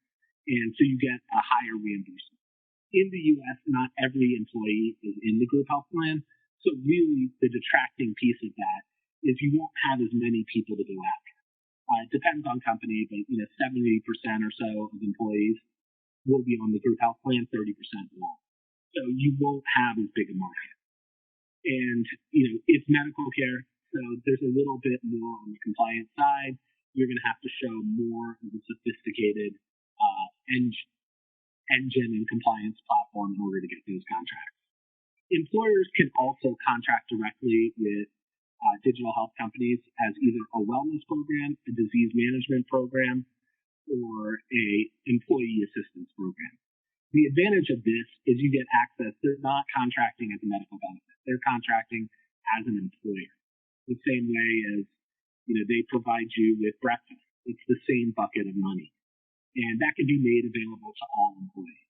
And so you get a higher reimbursement. In the US, not every employee is in the group health plan. So really the detracting piece of that is you won't have as many people to go after. It depends on company, but 70% or so of employees will be on the group health plan, 30% won't. So you won't have as big a market. And it's medical care, so there's a little bit more on the compliance side. You're going to have to show more of a sophisticated engine and compliance platform in order to get those contracts. Employers can also contract directly with digital health companies as either a wellness program, a disease management program, or a employee assistance program. The advantage of this is you get access. They're not contracting as a medical benefit. They're contracting as an employer. The same way as they provide you with breakfast. It's the same bucket of money. And that can be made available to all employees.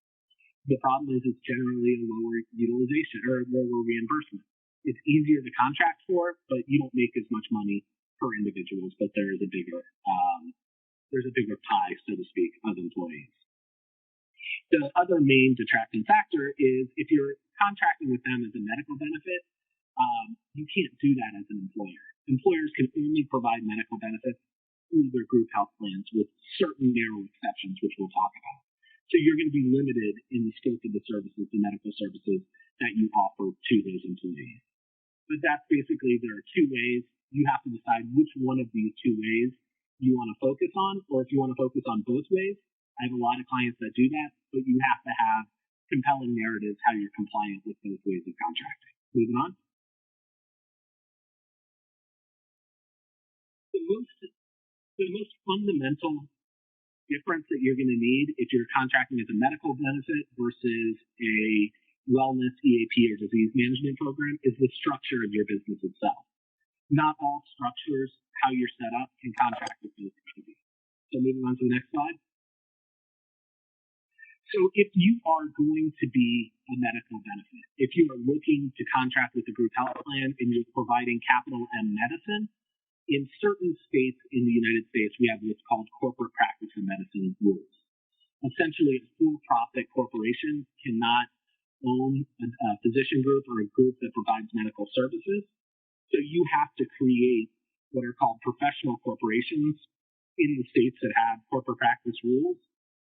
The problem is it's generally a lower utilization or lower reimbursement. It's easier to contract for, but you don't make as much money per individuals, but there's a bigger pie, so to speak, of employees. The other main detracting factor is if you're contracting with them as a medical benefit, you can't do that as an employer. Employers can only provide medical benefits through their group health plans with certain narrow exceptions, which we'll talk about. So you're going to be limited in the scope of the services, the medical services that you offer to those employees. But that's basically, there are two ways. You have to decide which one of these two ways you want to focus on, or if you want to focus on both ways. I have a lot of clients that do that, but you have to have compelling narratives how you're compliant with both ways of contracting. Moving on. The most fundamental difference that you're going to need if you're contracting as a medical benefit versus a wellness, EAP, or disease management program is the structure of your business itself. Not all structures, how you're set up, can contract with both entities. So moving on to the next slide. So if you are going to be a medical benefit, if you are looking to contract with a group health plan and you're providing capital and medicine, in certain states in the United States, we have what's called corporate practice and medicine rules. Essentially, a for-profit corporation cannot own a physician group or a group that provides medical services. So you have to create what are called professional corporations in the states that have corporate practice rules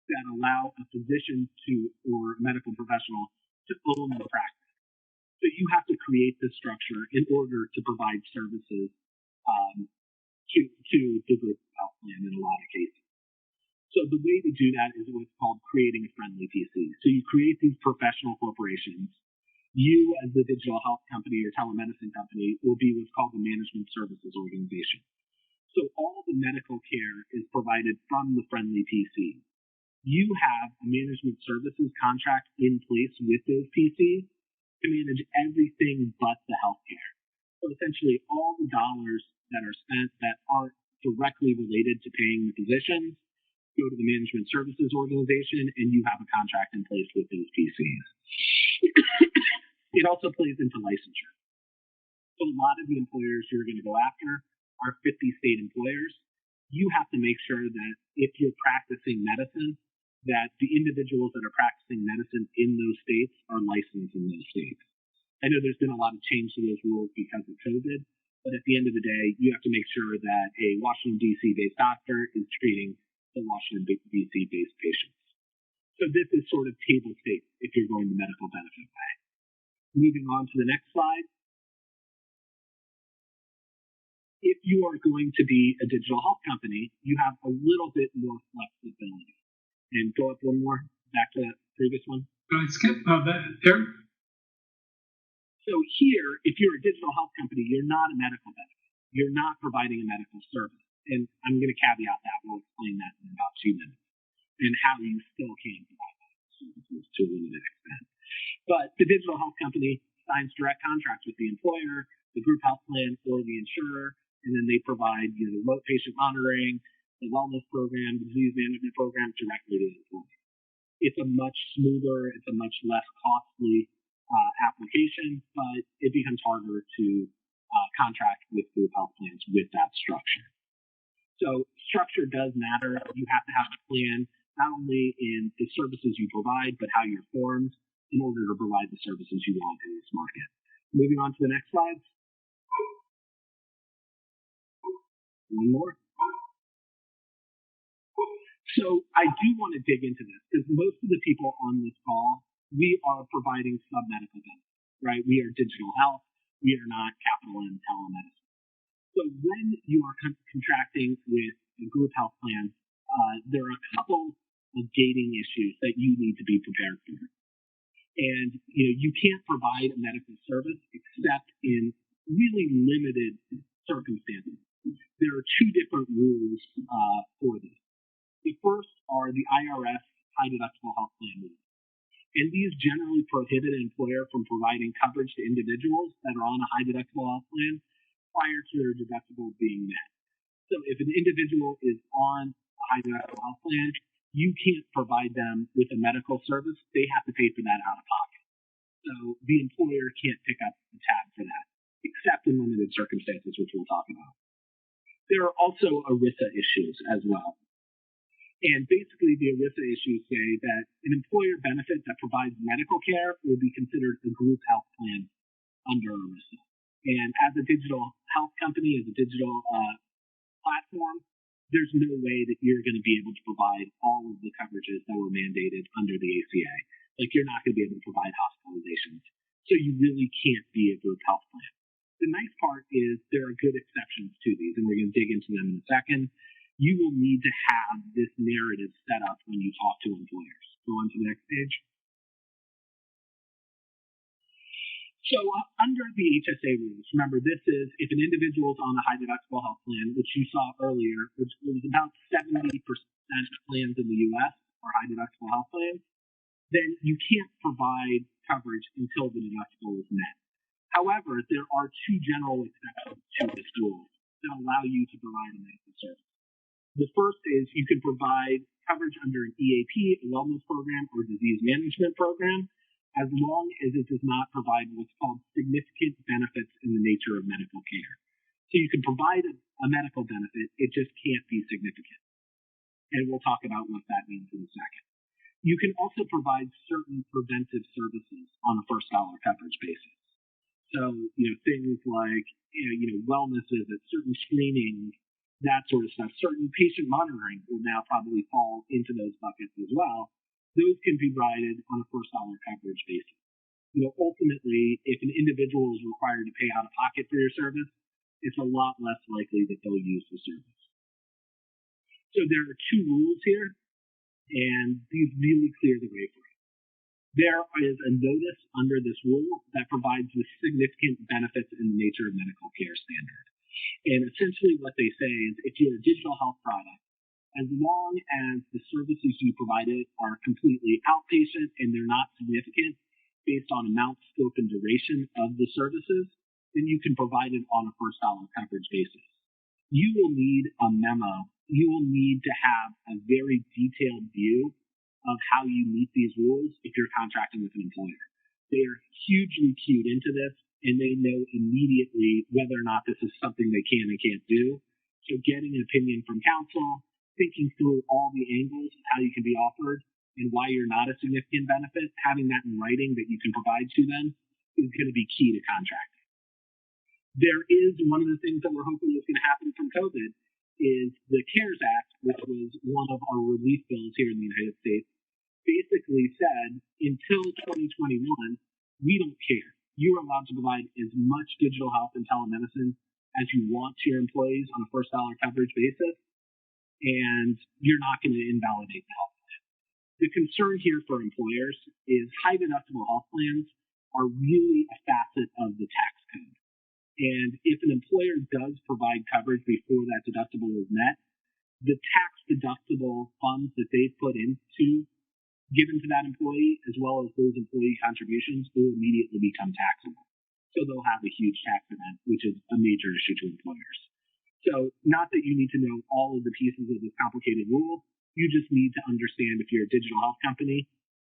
that allow a physician or a medical professional to own the practice. So you have to create this structure in order to provide services to the group health plan in a lot of cases. So the way to do that is what's called creating a friendly PC. So you create these professional corporations. You, as the digital health company or telemedicine company, will be what's called the management services organization. So all the medical care is provided from the friendly PCs. You have a management services contract in place with those PCs to manage everything but the healthcare. So essentially all the dollars that are spent that aren't directly related to paying the physicians go to the management services organization, and you have a contract in place with those PCs. It also plays into licensure. So a lot of the employers you're going to go after are 50 state employers. You have to make sure that if you're practicing medicine, that the individuals that are practicing medicine in those states are licensed in those states. I know there's been a lot of change to those rules because of COVID, but at the end of the day, you have to make sure that a Washington, D.C. based doctor is treating the Washington, D.C. based patients. So this is sort of table stakes if you're going the medical benefit way. Moving on to the next slide. If you are going to be a digital health company, you have a little bit more flexibility. And go up one more, back to that previous one. Skip. There. So here, if you're a digital health company, you're not a medical benefit. You're not providing a medical service. And I'm going to caveat that. We'll explain that in about 2 minutes. And how you still can provide medical services to a limited extent. But the digital health company signs direct contracts with the employer, the group health plan, or the insurer, and then they provide remote patient monitoring, the wellness program, the disease management program directly to the employee. It's a much smoother, it's a much less costly application, but it becomes harder to contract with group health plans with that structure. So structure does matter. You have to have a plan, not only in the services you provide, but how you're formed in order to provide the services you want in this market. Moving on to the next slide. One more. So I do want to dig into this because most of the people on this call, we are providing sub-medical benefits, right? We are digital health. We are not capital and telemedicine. So when you are contracting with a group health plan, there are a couple of gating issues that you need to be prepared for. And you can't provide a medical service except in really limited circumstances. There are 2 different rules for this. The first are the IRS high deductible health plan rules. And these generally prohibit an employer from providing coverage to individuals that are on a high deductible health plan prior to their deductible being met. So if an individual is on a high deductible health plan, you can't provide them with a medical service. They have to pay for that out of pocket. So the employer can't pick up the tab for that, except in limited circumstances, which we'll talk about. There are also ERISA issues as well. And basically, the ERISA issues say that an employer benefit that provides medical care will be considered a group health plan under ERISA. And as a digital health company, as a digital platform, there's no way that you're going to be able to provide all of the coverages that were mandated under the ACA. Like, you're not going to be able to provide hospitalizations. So you really can't be a group health plan. The nice part is there are good exceptions to these, and we're going to dig into them in a second. You will need to have this narrative set up when you talk to employers. Go on to the next page. So under the HSA rules, remember this is if an individual is on a high deductible health plan, which you saw earlier, which was about 70% of plans in the US are high deductible health plans, then you can't provide coverage until the deductible is met. However, there are 2 general exceptions to this rule that allow you to provide a medical service. The first is you can provide coverage under an EAP, a wellness program, or disease management program, as long as it does not provide what's called significant benefits in the nature of medical care. So you can provide a medical benefit, it just can't be significant. And we'll talk about what that means in a second. You can also provide certain preventive services on a first dollar coverage basis. So, things like, wellness visits, certain screenings, that sort of stuff. Certain patient monitoring will now probably fall into those buckets as well. Those can be provided on a first dollar coverage basis. Ultimately, if an individual is required to pay out of pocket for your service, it's a lot less likely that they'll use the service. So there are 2 rules here, and these really clear the way for it. There is a notice under this rule that provides the significant benefits in the nature of medical care standard. And essentially what they say is if you're a digital health product, as long as the services you provided are completely outpatient and they're not significant based on amount, scope, and duration of the services, then you can provide it on a first dollar coverage basis. You will need a memo. You will need to have a very detailed view of how you meet these rules if you're contracting with an employer. They are hugely cued into this, and they know immediately whether or not this is something they can and can't do. So getting an opinion from counsel, thinking through all the angles of how you can be offered and why you're not a significant benefit, having that in writing that you can provide to them is going to be key to contracting. There is one of the things that we're hoping is going to happen from COVID is the CARES Act, which was one of our relief bills here in the United States, basically said until 2021, we don't care. You are allowed to provide as much digital health and telemedicine as you want to your employees on a first dollar coverage basis, and you're not going to invalidate the health plan. The concern here for employers is high deductible health plans are really a facet of the tax code. And if an employer does provide coverage before that deductible is met, the tax deductible funds that they've put into given to that employee, as well as those employee contributions, will immediately become taxable. So they'll have a huge tax event, which is a major issue to employers. So not that you need to know all of the pieces of this complicated rule, you just need to understand if you're a digital health company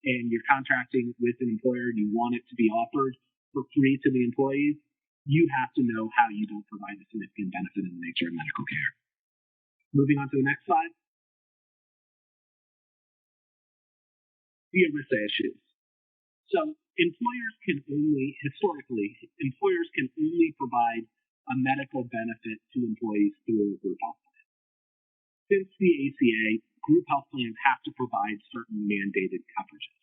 and you're contracting with an employer and you want it to be offered for free to the employees, you have to know how you don't provide a significant benefit in the nature of medical care. Moving on to the next slide. The ERISA issues. So historically, employers can only provide a medical benefit to employees through a group health plan. Since the ACA, group health plans have to provide certain mandated coverages.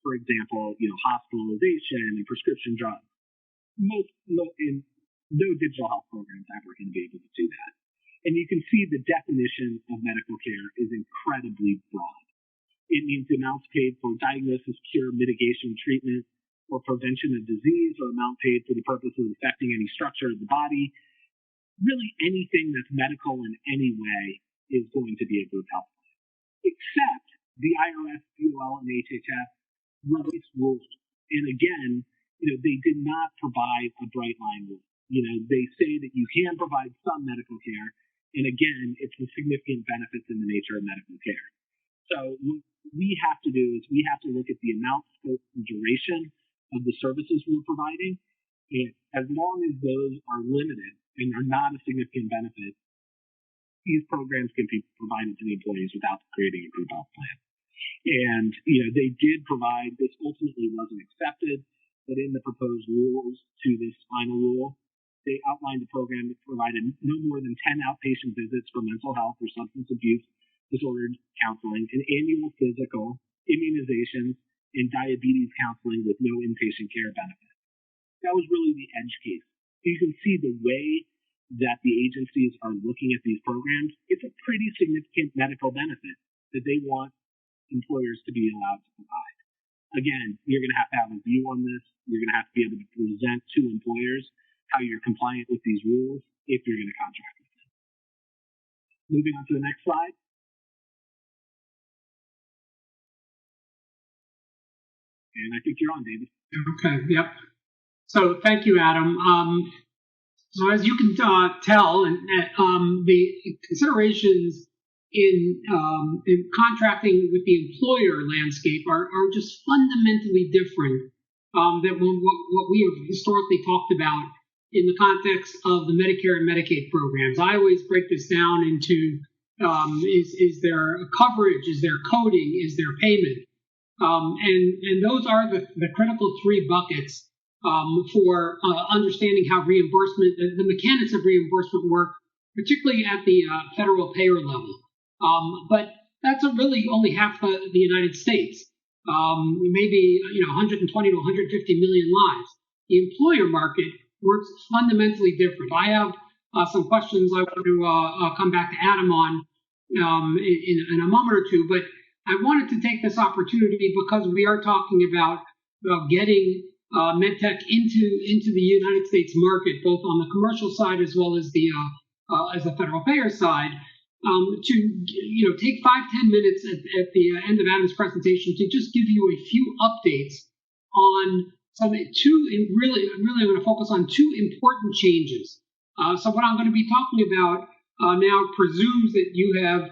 For example, hospitalization and prescription drugs. No digital health programs ever going to be able to do that. And you can see the definition of medical care is incredibly broad. It means amounts paid for diagnosis, cure, mitigation, treatment, or prevention of disease, or amount paid for the purpose of affecting any structure of the body. Really anything that's medical in any way is going to be a group health plan, except the IRS, DOL, and HHS released rules. And again, they did not provide a bright line rule. They say that you can provide some medical care, and again, it's the significant benefits in the nature of medical care. So what we have to do is we have to look at the amount, scope, and duration of the services we're providing. And as long as those are limited and are not a significant benefit, these programs can be provided to the employees without creating a group health plan. And, they did provide, this ultimately wasn't accepted, but in the proposed rules to this final rule, they outlined a program that provided no more than 10 outpatient visits for mental health or substance abuse disorder counseling, an annual physical, immunizations, and diabetes counseling with no inpatient care benefit. That was really the edge case. You can see the way that the agencies are looking at these programs. It's a pretty significant medical benefit that they want employers to be allowed to provide. Again, you're going to have a view on this. You're going to have to be able to present to employers how you're compliant with these rules if you're going to contract with them. Moving on to the next slide. And I think you're on, David. Okay, yep. So thank you, Adam. So as you can tell, the considerations in contracting with the employer landscape are just fundamentally different than what we have historically talked about in the context of the Medicare and Medicaid programs. I always break this down into is there a coverage, is there coding, is there payment? And those are the critical three buckets for understanding how reimbursement, the mechanics of reimbursement work, particularly at the federal payer level. But that's really only half the United States. Maybe 120 to 150 million lives. The employer market works fundamentally different. I have some questions I want to come back to Adam on in a moment or two, but I wanted to take this opportunity because we are talking about getting medtech into the United States market, both on the commercial side as well as the federal payer side. To take 5-10 minutes at the end of Adam's presentation to just give you a few updates on I'm going to focus on two important changes. So what I'm going to be talking about now presumes that you have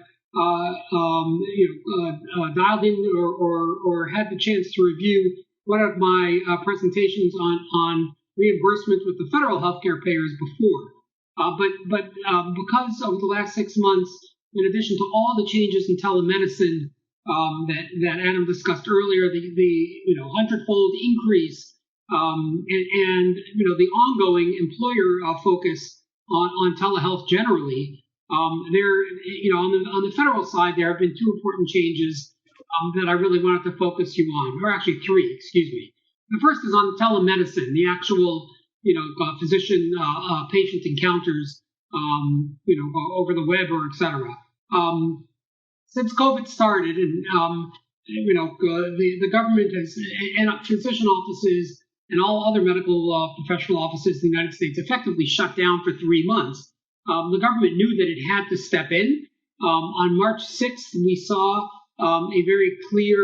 dialed in or had the chance to review one of my presentations on reimbursement with the federal healthcare payers before. But because over the last 6 months, in addition to all the changes in telemedicine that Adam discussed earlier, the 100-fold increase and the ongoing employer focus on telehealth generally, on the federal side, there have been two important changes that I really wanted to focus you on, or actually three, excuse me. The first is on telemedicine, the actual physician-patient encounters, over the web or et cetera. Since COVID started, and the government has, and physician offices and all other medical professional offices in the United States effectively shut down for 3 months. The government knew that it had to step in. On March 6th, we saw a very clear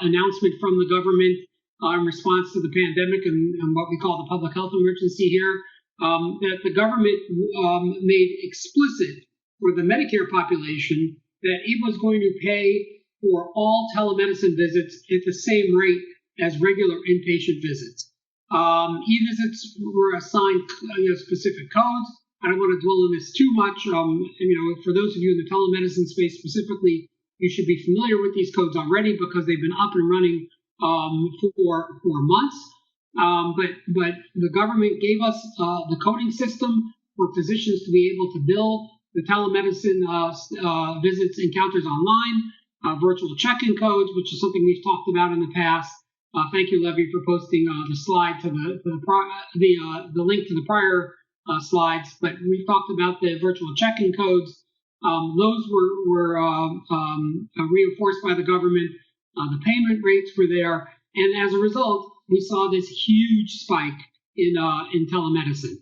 announcement from the government in response to the pandemic and what we call the public health emergency here, that the government made explicit for the Medicare population that it was going to pay for all telemedicine visits at the same rate as regular inpatient visits. E-visits were assigned specific codes. I don't want to dwell on this too much. For those of you in the telemedicine space specifically, you should be familiar with these codes already because they've been up and running for months. But the government gave us the coding system for physicians to be able to bill the telemedicine visits encounters online, virtual check-in codes, which is something we've talked about in the past. Thank you, Levy, for posting the slide to the link to the prior slides. But we talked about the virtual check-in codes. Those were reinforced by the government. The payment rates were there, and as a result, we saw this huge spike in telemedicine.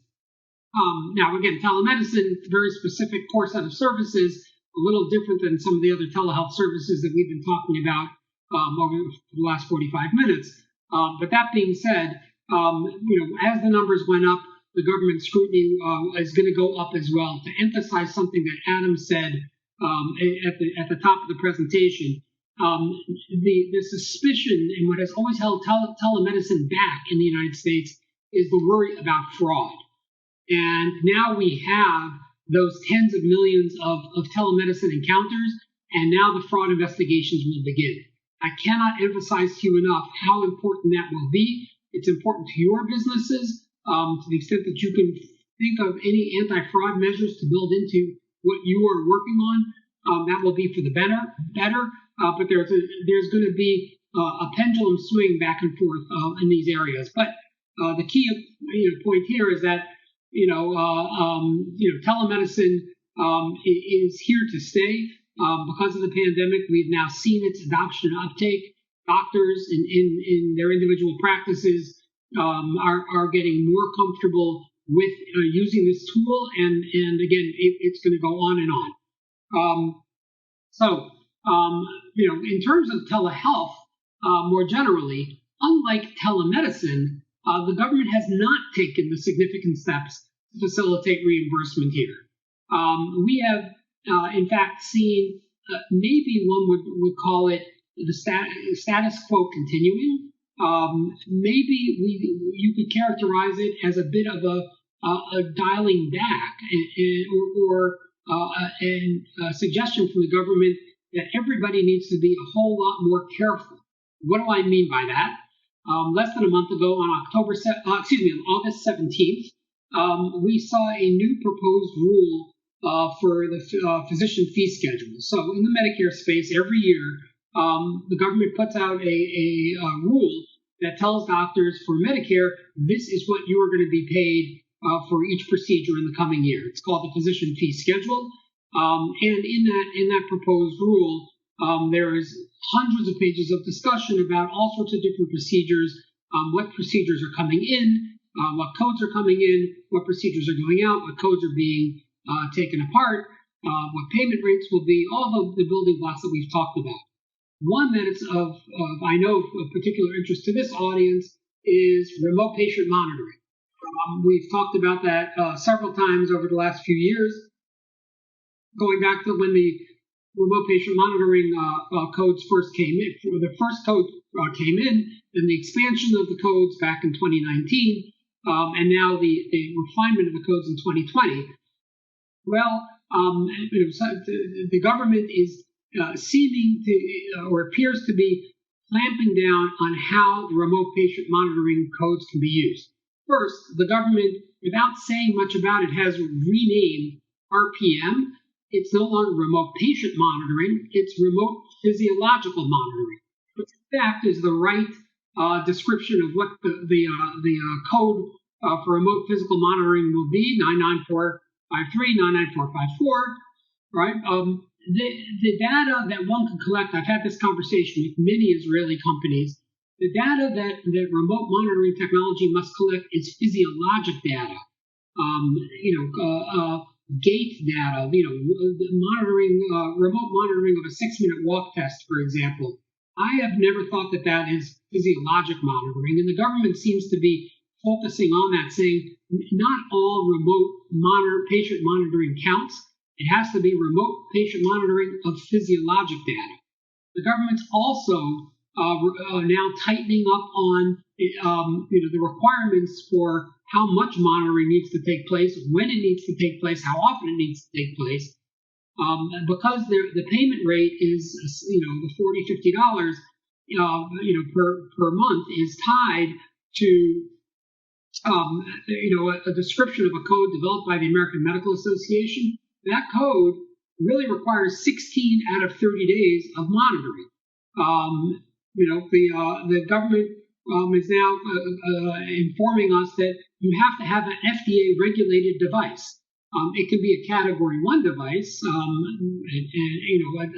Now, again, telemedicine, very specific core set of services, a little different than some of the other telehealth services that we've been talking about over the last 45 minutes. But that being said, as the numbers went up, the government scrutiny is going to go up as well. To emphasize something that Adam said at the top of the presentation, the suspicion and what has always held telemedicine back in the United States is the worry about fraud. And now we have those tens of millions of telemedicine encounters, and now the fraud investigations will begin. I cannot emphasize to you enough how important that will be. It's important to your businesses to the extent that you can think of any anti-fraud measures to build into what you are working on. That will be for the better. But there's going to be a pendulum swing back and forth in these areas. But the key point here is that telemedicine is here to stay. Because of the pandemic, we've now seen its adoption and uptake. Doctors in their individual practices are getting more comfortable with using this tool, and again, it's going to go on and on. In terms of telehealth, more generally, unlike telemedicine, the government has not taken the significant steps to facilitate reimbursement here. We have, in fact, seen maybe one would call it the status quo continuing. Maybe you could characterize it as a bit of a dialing back or a suggestion from the government that everybody needs to be a whole lot more careful. What do I mean by that? Less than a month ago, on August 17th, we saw a new proposed rule for the physician fee schedule. So in the Medicare space, every year, the government puts out a rule that tells doctors for Medicare, this is what you are going to be paid for each procedure in the coming year. It's called the physician fee schedule. And in that proposed rule, there is hundreds of pages of discussion about all sorts of different procedures what procedures are coming in, what codes are coming in, what procedures are going out, what codes are being taken apart, what payment rates will be, all the building blocks that we've talked about. One that is of I know, of particular interest to this audience is remote patient monitoring. We've talked about that several times over the last few years, going back to when the remote patient monitoring codes first came in. The first code came in, and the expansion of the codes back in 2019, and now the refinement of the codes in 2020. Well, the government is seeming to, or appears to be, clamping down on how the remote patient monitoring codes can be used. First, the government, without saying much about it, has renamed RPM. It's no longer remote patient monitoring, it's remote physiological monitoring, which in fact is the right description of what the code for remote physical monitoring will be, 99453, 99454, right? The data that one can collect, I've had this conversation with many Israeli companies, the data that remote monitoring technology must collect is physiologic data, gait data, the monitoring, remote monitoring of a 6-minute walk test, for example. I have never thought that is physiologic monitoring, and the government seems to be focusing on that, saying not all remote patient monitoring counts. It has to be remote patient monitoring of physiologic data. The government's also now tightening up on the requirements for how much monitoring needs to take place, when it needs to take place, how often it needs to take place, because the payment rate is the $40-50 per month is tied to a description of a code developed by the American Medical Association. That code really requires 16 out of 30 days of monitoring. The government is now informing us that you have to have an FDA-regulated device. It can be a Category 1 device, a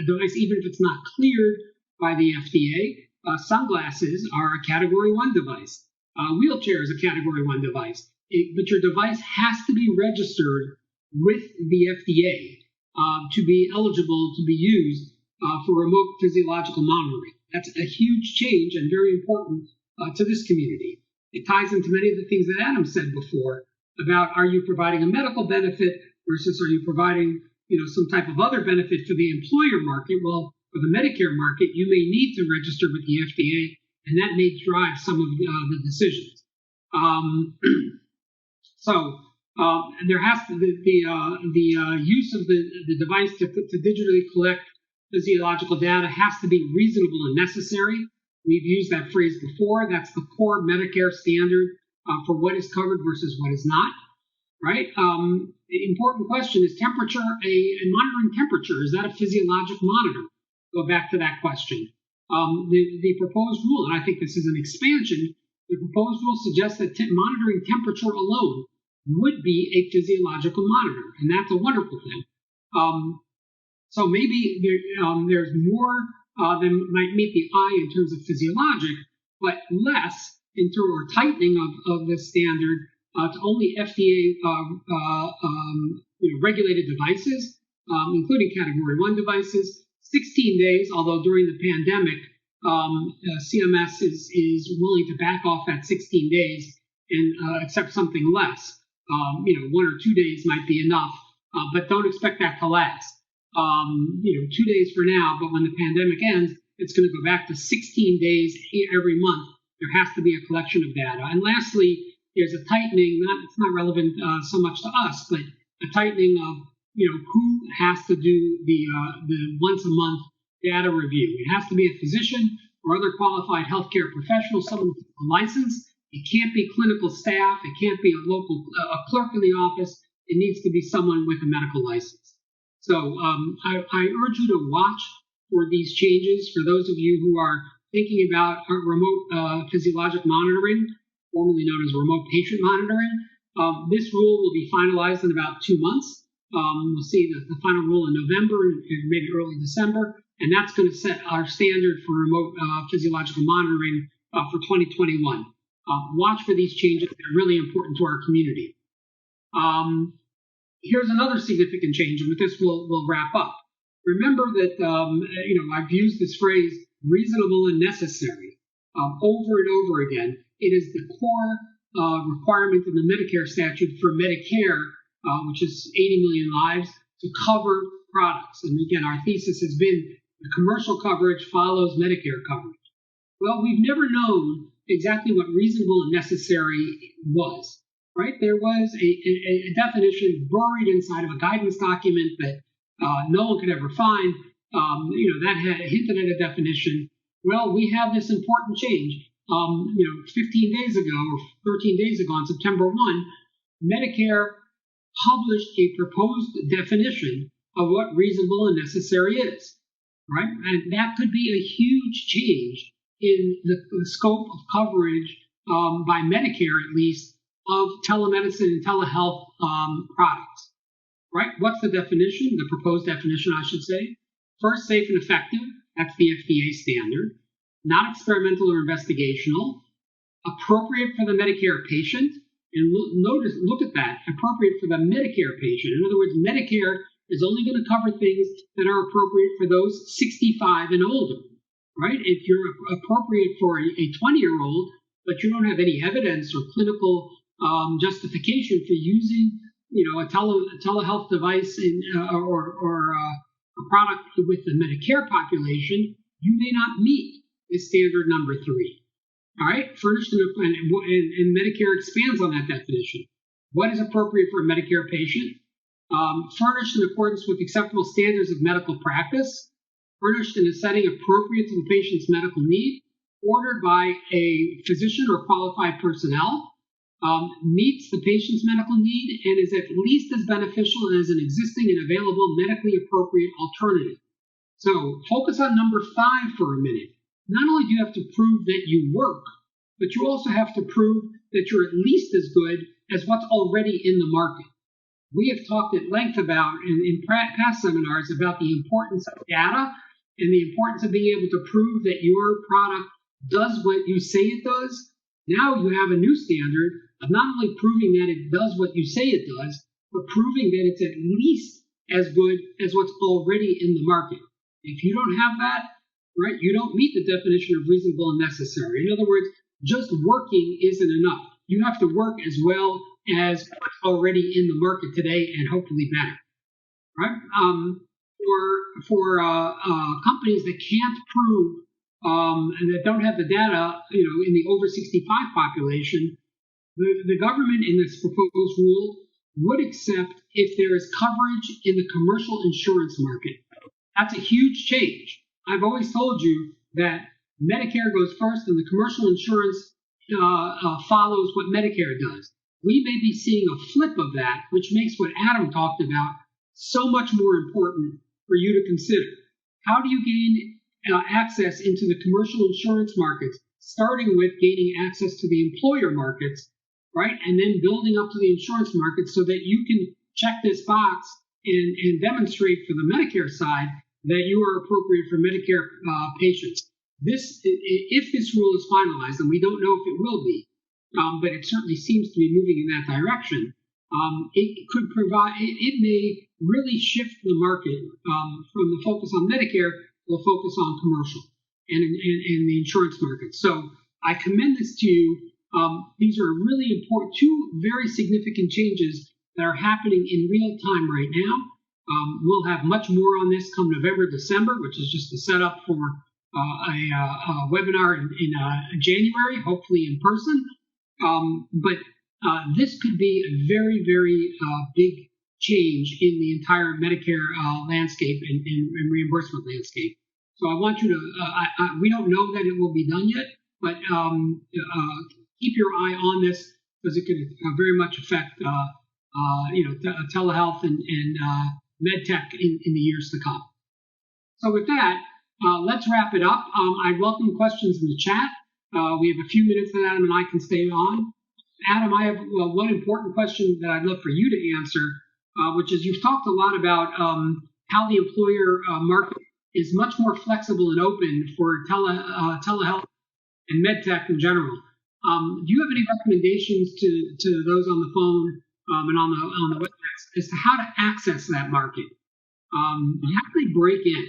device even if it's not cleared by the FDA. Sunglasses are a Category 1 device. A wheelchair is a Category 1 device. But your device has to be registered with the FDA to be eligible to be used for remote physiological monitoring. That's a huge change and very important to this community. It ties into many of the things that Adam said before about, are you providing a medical benefit versus are you providing some type of other benefit for the employer market? Well, for the Medicare market, you may need to register with the FDA, and that may drive some of the decisions. There has to the use of the device to digitally collect physiological data has to be reasonable and necessary. We've used that phrase before. That's the core Medicare standard for what is covered versus what is not, right? The important question is temperature, and monitoring temperature. Is that a physiologic monitor? Go back to that question. The proposed rule, and I think this is an expansion, the proposed rule suggests that monitoring temperature alone would be a physiological monitor, and that's a wonderful thing. So maybe there's more than might meet the eye in terms of physiologic, but less in terms of tightening of this standard to only FDA regulated devices, including Category 1 devices. 16 days, although during the pandemic, CMS is willing to back off that 16 days and accept something less. 1 or 2 days might be enough, but don't expect that to last. 2 days for now, but when the pandemic ends, it's going to go back to 16 days every month. There has to be a collection of data. And lastly, there's a tightening, it's not relevant so much to us, but a tightening of who has to do the once a month data review. It has to be a physician or other qualified healthcare professional, someone with a license. It can't be clinical staff. It can't be a clerk in the office. It needs to be someone with a medical license. So I urge you to watch for these changes. For those of you who are thinking about remote physiologic monitoring, formerly known as remote patient monitoring, this rule will be finalized in about 2 months. We'll see the final rule in November and maybe early December, and that's going to set our standard for remote physiological monitoring for 2021. Watch for these changes that are really important to our community. Here's another significant change, and with this we'll wrap up. Remember that I've used this phrase reasonable and necessary over and over again. It is the core requirement in the Medicare statute for Medicare, which is 80 million lives, to cover products. And again, our thesis has been the commercial coverage follows Medicare coverage. Well, we've never known exactly what reasonable and necessary was, right? There was a definition buried inside of a guidance document that no one could ever find, that had hinted at a definition. Well, we have this important change. 15 days ago or 13 days ago on September 1, Medicare published a proposed definition of what reasonable and necessary is, right? And that could be a huge change in the scope of coverage by Medicare, at least, of telemedicine and telehealth products, right? What's the definition? The proposed definition, I should say. First, safe and effective. That's the FDA standard. Not experimental or investigational. Appropriate for the Medicare patient. And look at that. Appropriate for the Medicare patient. In other words, Medicare is only going to cover things that are appropriate for those 65 and older, right? If you're appropriate for a 20-year-old, but you don't have any evidence or clinical justification for using, a telehealth device or a product with the Medicare population, you may not meet this standard number 3. All right, furnished and Medicare expands on that definition. What is appropriate for a Medicare patient? Furnished in accordance with acceptable standards of medical practice, furnished in a setting appropriate to the patient's medical need, ordered by a physician or qualified personnel, meets the patient's medical need, and is at least as beneficial as an existing and available medically appropriate alternative. So focus on number 5 for a minute. Not only do you have to prove that you work, but you also have to prove that you're at least as good as what's already in the market. We have talked at length about, in past seminars, about the importance of data and the importance of being able to prove that your product does what you say it does. Now you have a new standard of not only proving that it does what you say it does, but proving that it's at least as good as what's already in the market. If you don't have that, right, you don't meet the definition of reasonable and necessary. In other words, just working isn't enough. You have to work as well as what's already in the market today, and hopefully better, right? For companies that can't prove and that don't have the data, in the over 65 population, the government in this proposed rule would accept if there is coverage in the commercial insurance market. That's a huge change. I've always told you that Medicare goes first and the commercial insurance follows what Medicare does. We may be seeing a flip of that, which makes what Adam talked about so much more important for you to consider. How do you gain access into the commercial insurance markets, starting with gaining access to the employer markets, right? And then building up to the insurance markets so that you can check this box and demonstrate for the Medicare side that you are appropriate for Medicare patients. If this rule is finalized, and we don't know if it will be, but it certainly seems to be moving in that direction, it may really shift the market from the focus on Medicare to a focus on commercial and the insurance market. So I commend this to you. These are really important, 2 very significant changes that are happening in real time right now. We'll have much more on this come November, December, which is just the setup for a webinar in January, hopefully in person. But this could be a very, very big change in the entire Medicare landscape and reimbursement landscape. So I want you to, we don't know that it will be done yet, but keep your eye on this because it could very much affect, telehealth and med tech in the years to come. So with that, let's wrap it up. I welcome questions in the chat. We have a few minutes that Adam and I can stay on. Adam, I have one important question that I'd love for you to answer, which is you've talked a lot about how the employer market is much more flexible and open for telehealth and med tech in general. Do you have any recommendations to those on the phone and on the website as to how to access that market? How do they break in?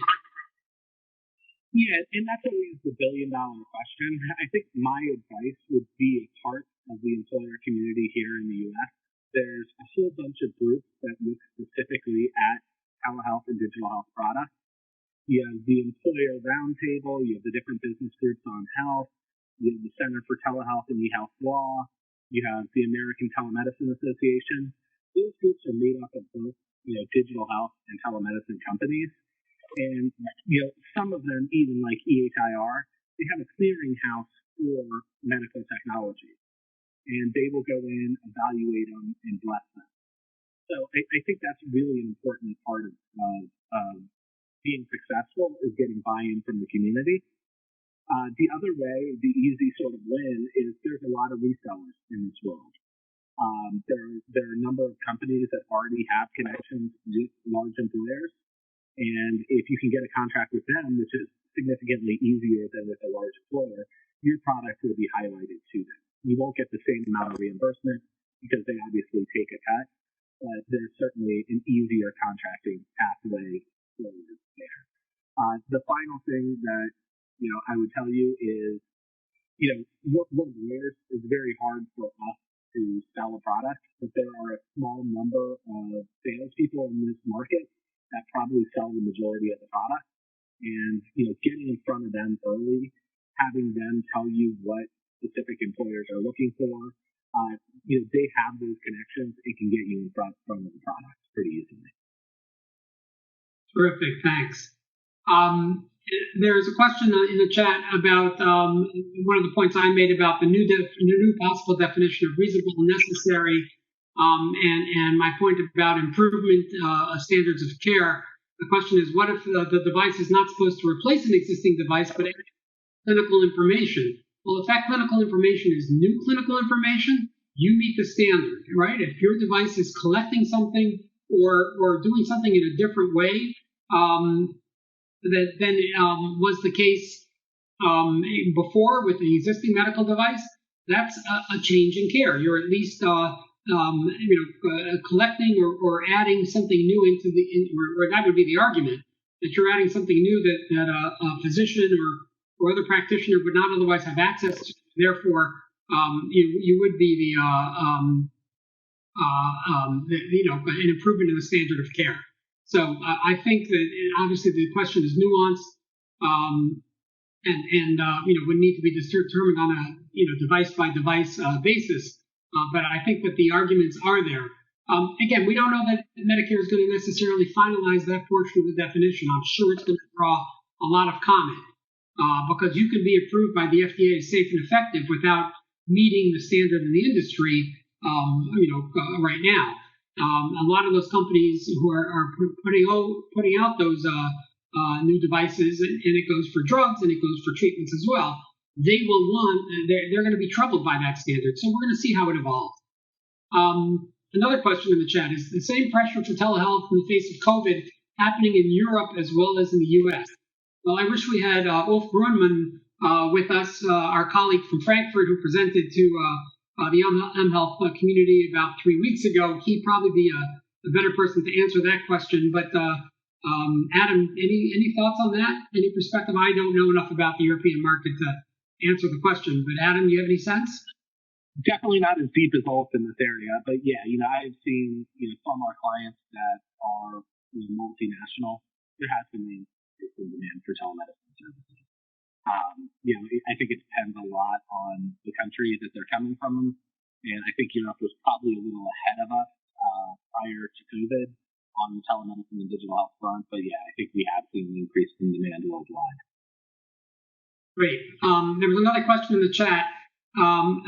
Yeah, and that's always the billion-dollar question. I think my advice would be a part of the employer community here in the U.S. There's a whole bunch of groups that look specifically at telehealth and digital health products. You have the employer roundtable, you have the different business groups on health, you have the Center for Telehealth and eHealth Law, you have the American Telemedicine Association. Those groups are made up of both, digital health and telemedicine companies. And, some of them, even like EHIR, they have a clearinghouse for medical technology. And they will go in, evaluate them, and bless them. So I think that's really an important part of being successful is getting buy-in from the community. The other way, the easy sort of win, is there's a lot of resellers in this world. There are a number of companies that already have connections with large employers. And if you can get a contract with them, which is significantly easier than with a large employer, your product will be highlighted to them. You won't get the same amount of reimbursement because they obviously take a cut, but there's certainly an easier contracting pathway forward there. The final thing that I would tell you is, we're lawyers. It's very hard for us to sell a product, but there are a small number of salespeople in this market that probably sell the majority of the product. And, getting in front of them early, having them tell you what specific employers are looking for, they have those connections. It can get you in front of the product pretty easily. Terrific, thanks. There's a question in the chat about one of the points I made about the new possible definition of reasonable and necessary. And my point about improvement of standards of care. The question is, what if the device is not supposed to replace an existing device, but clinical information? Well, if that clinical information is new clinical information, you meet the standard, right? If your device is collecting something or doing something in a different way than was the case before with the existing medical device, that's a change in care. You're at least collecting or adding something new into or that would be the argument, that you're adding something new that a physician or other practitioner would not otherwise have access to. Therefore, you would be an improvement in the standard of care. So I think that obviously the question is nuanced, and would need to be determined on a device by device basis. But I think that the arguments are there. Again, we don't know that Medicare is going to necessarily finalize that portion of the definition. I'm sure it's going to draw a lot of comment because you can be approved by the FDA as safe and effective without meeting the standard in the industry, right now. A lot of those companies who are putting out those new devices, and it goes for drugs and it goes for treatments as well, they're going to be troubled by that standard. So we're going to see how it evolves. Another question in the chat is the same pressure for telehealth in the face of COVID happening in Europe as well as in the US. Well, I wish we had Ulf Grunman with us, our colleague from Frankfurt who presented to the mHealth community about 3 weeks ago. He'd probably be a better person to answer that question. But Adam, any thoughts on that? Any perspective? I don't know enough about the European market to answer the question, but Adam, you have any sense? Definitely not as deep as Ulf in this area, but yeah, I've seen some of our clients that are multinational. There has been an increase in demand for telemedicine services. I think it depends a lot on the country that they're coming from, and I think Europe was probably a little ahead of us prior to COVID on the telemedicine and digital health front. But yeah, I think we have seen an increase in demand worldwide. Great. There was another question in the chat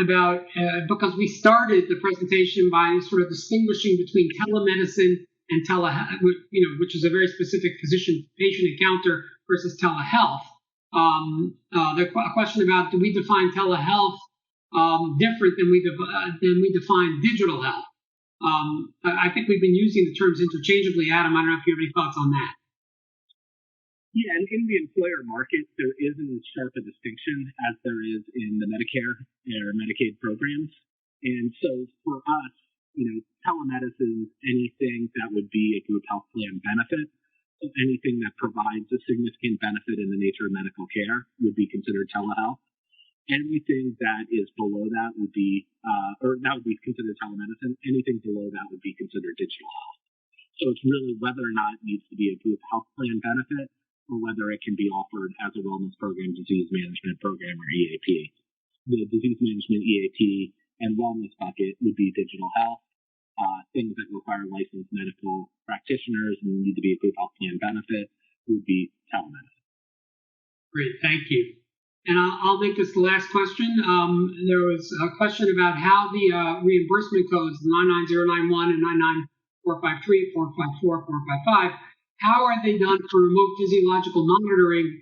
about because we started the presentation by sort of distinguishing between telemedicine and telehealth, which is a very specific physician-patient encounter versus telehealth. The question about, do we define telehealth different than we define digital health? I think we've been using the terms interchangeably. Adam, I don't know if you have any thoughts on that. Yeah, and in the employer market, there isn't as sharp a distinction as there is in the Medicare or Medicaid programs. And so for us, telemedicine, anything that would be a group health plan benefit, so anything that provides a significant benefit in the nature of medical care would be considered telehealth. Anything that is below that would be, or that would be considered telemedicine. Anything below that would be considered digital health. So it's really whether or not it needs to be a group health plan benefit or whether it can be offered as a wellness program, disease management program, or EAP. The disease management, EAP, and wellness bucket would be digital health. Things that require licensed medical practitioners and need to be a group health plan benefit would be telemedicine. Great, thank you. And I'll make this the last question. There was a question about how the reimbursement codes, 99091 and 99453, 454, 455, how are they done for remote physiological monitoring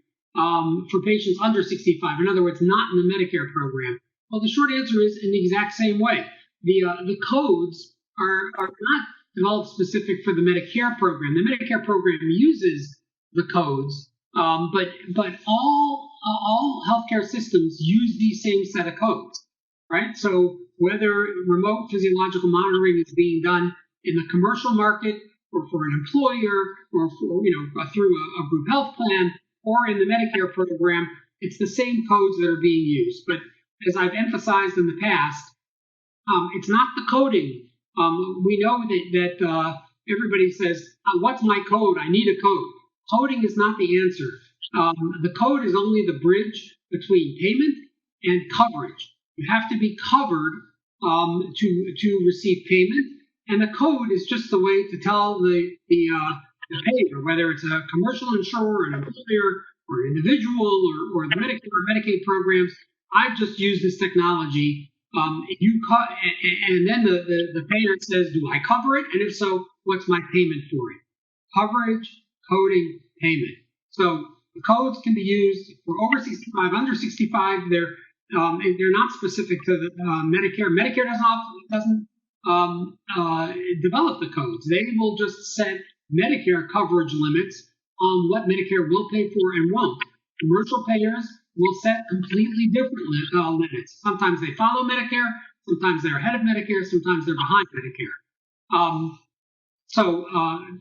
for patients under 65? In other words, not in the Medicare program. Well, the short answer is in the exact same way. The codes are not developed specific for the Medicare program. The Medicare program uses the codes, but all healthcare systems use these same set of codes, right? So whether remote physiological monitoring is being done in the commercial market or for an employer or for, through a group health plan or in the Medicare program, it's the same codes that are being used. But as I've emphasized in the past, it's not the coding. We know that everybody says, what's my code? I need a code. Coding is not the answer. The code is only the bridge between payment and coverage. You have to be covered to receive payment, and the code is just a way to tell the payer, whether it's a commercial insurer, an employer, or an individual, or the Medicare or Medicaid programs. I've just used this technology. And then the payer says, do I cover it? And if so, what's my payment for it? Coverage, coding, payment. So the codes can be used for over 65, under 65. They're not specific to the Medicare. Medicare doesn't develop the codes. They will just set Medicare coverage limits on what Medicare will pay for and won't. Commercial payers will set completely different limits. Sometimes they follow Medicare, sometimes they're ahead of Medicare, sometimes they're behind Medicare. So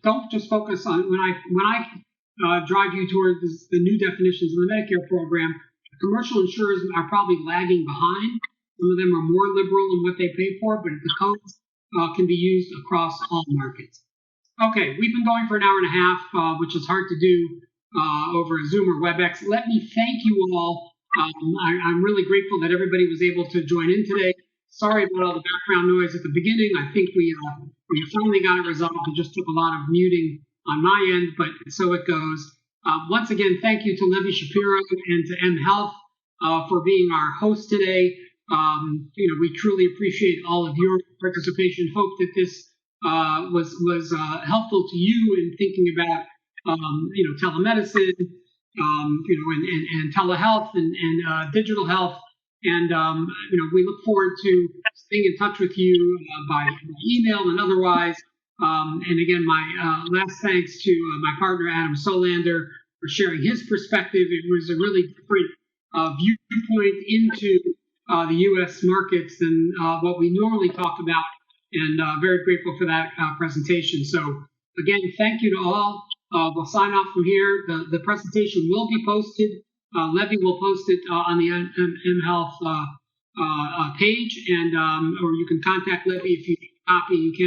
don't just focus on when I drive you toward the new definitions in the Medicare program. Commercial insurers are probably lagging behind. Some of them are more liberal in what they pay for, but the codes can be used across all markets. Okay, we've been going for an hour and a half, which is hard to do over Zoom or WebEx. Let me thank you all. I'm really grateful that everybody was able to join in today. Sorry about all the background noise at the beginning. I think we finally got it resolved. It just took a lot of muting on my end, but so it goes. Once again, thank you to Levy Shapiro and to mHealth for being our host today. We truly appreciate all of your participation. Hope that this was helpful to you in thinking about telemedicine, and telehealth and digital health. And we look forward to staying in touch with you by email and otherwise. And again, my last thanks to my partner, Adam Solander, for sharing his perspective. It was a really different viewpoint into the U.S. markets than what we normally talk about, and very grateful for that presentation. So again, thank you to all. We'll sign off from here. The presentation will be posted. Levy will post it on the mHealth page, and or you can contact Levy if you need a copy. You can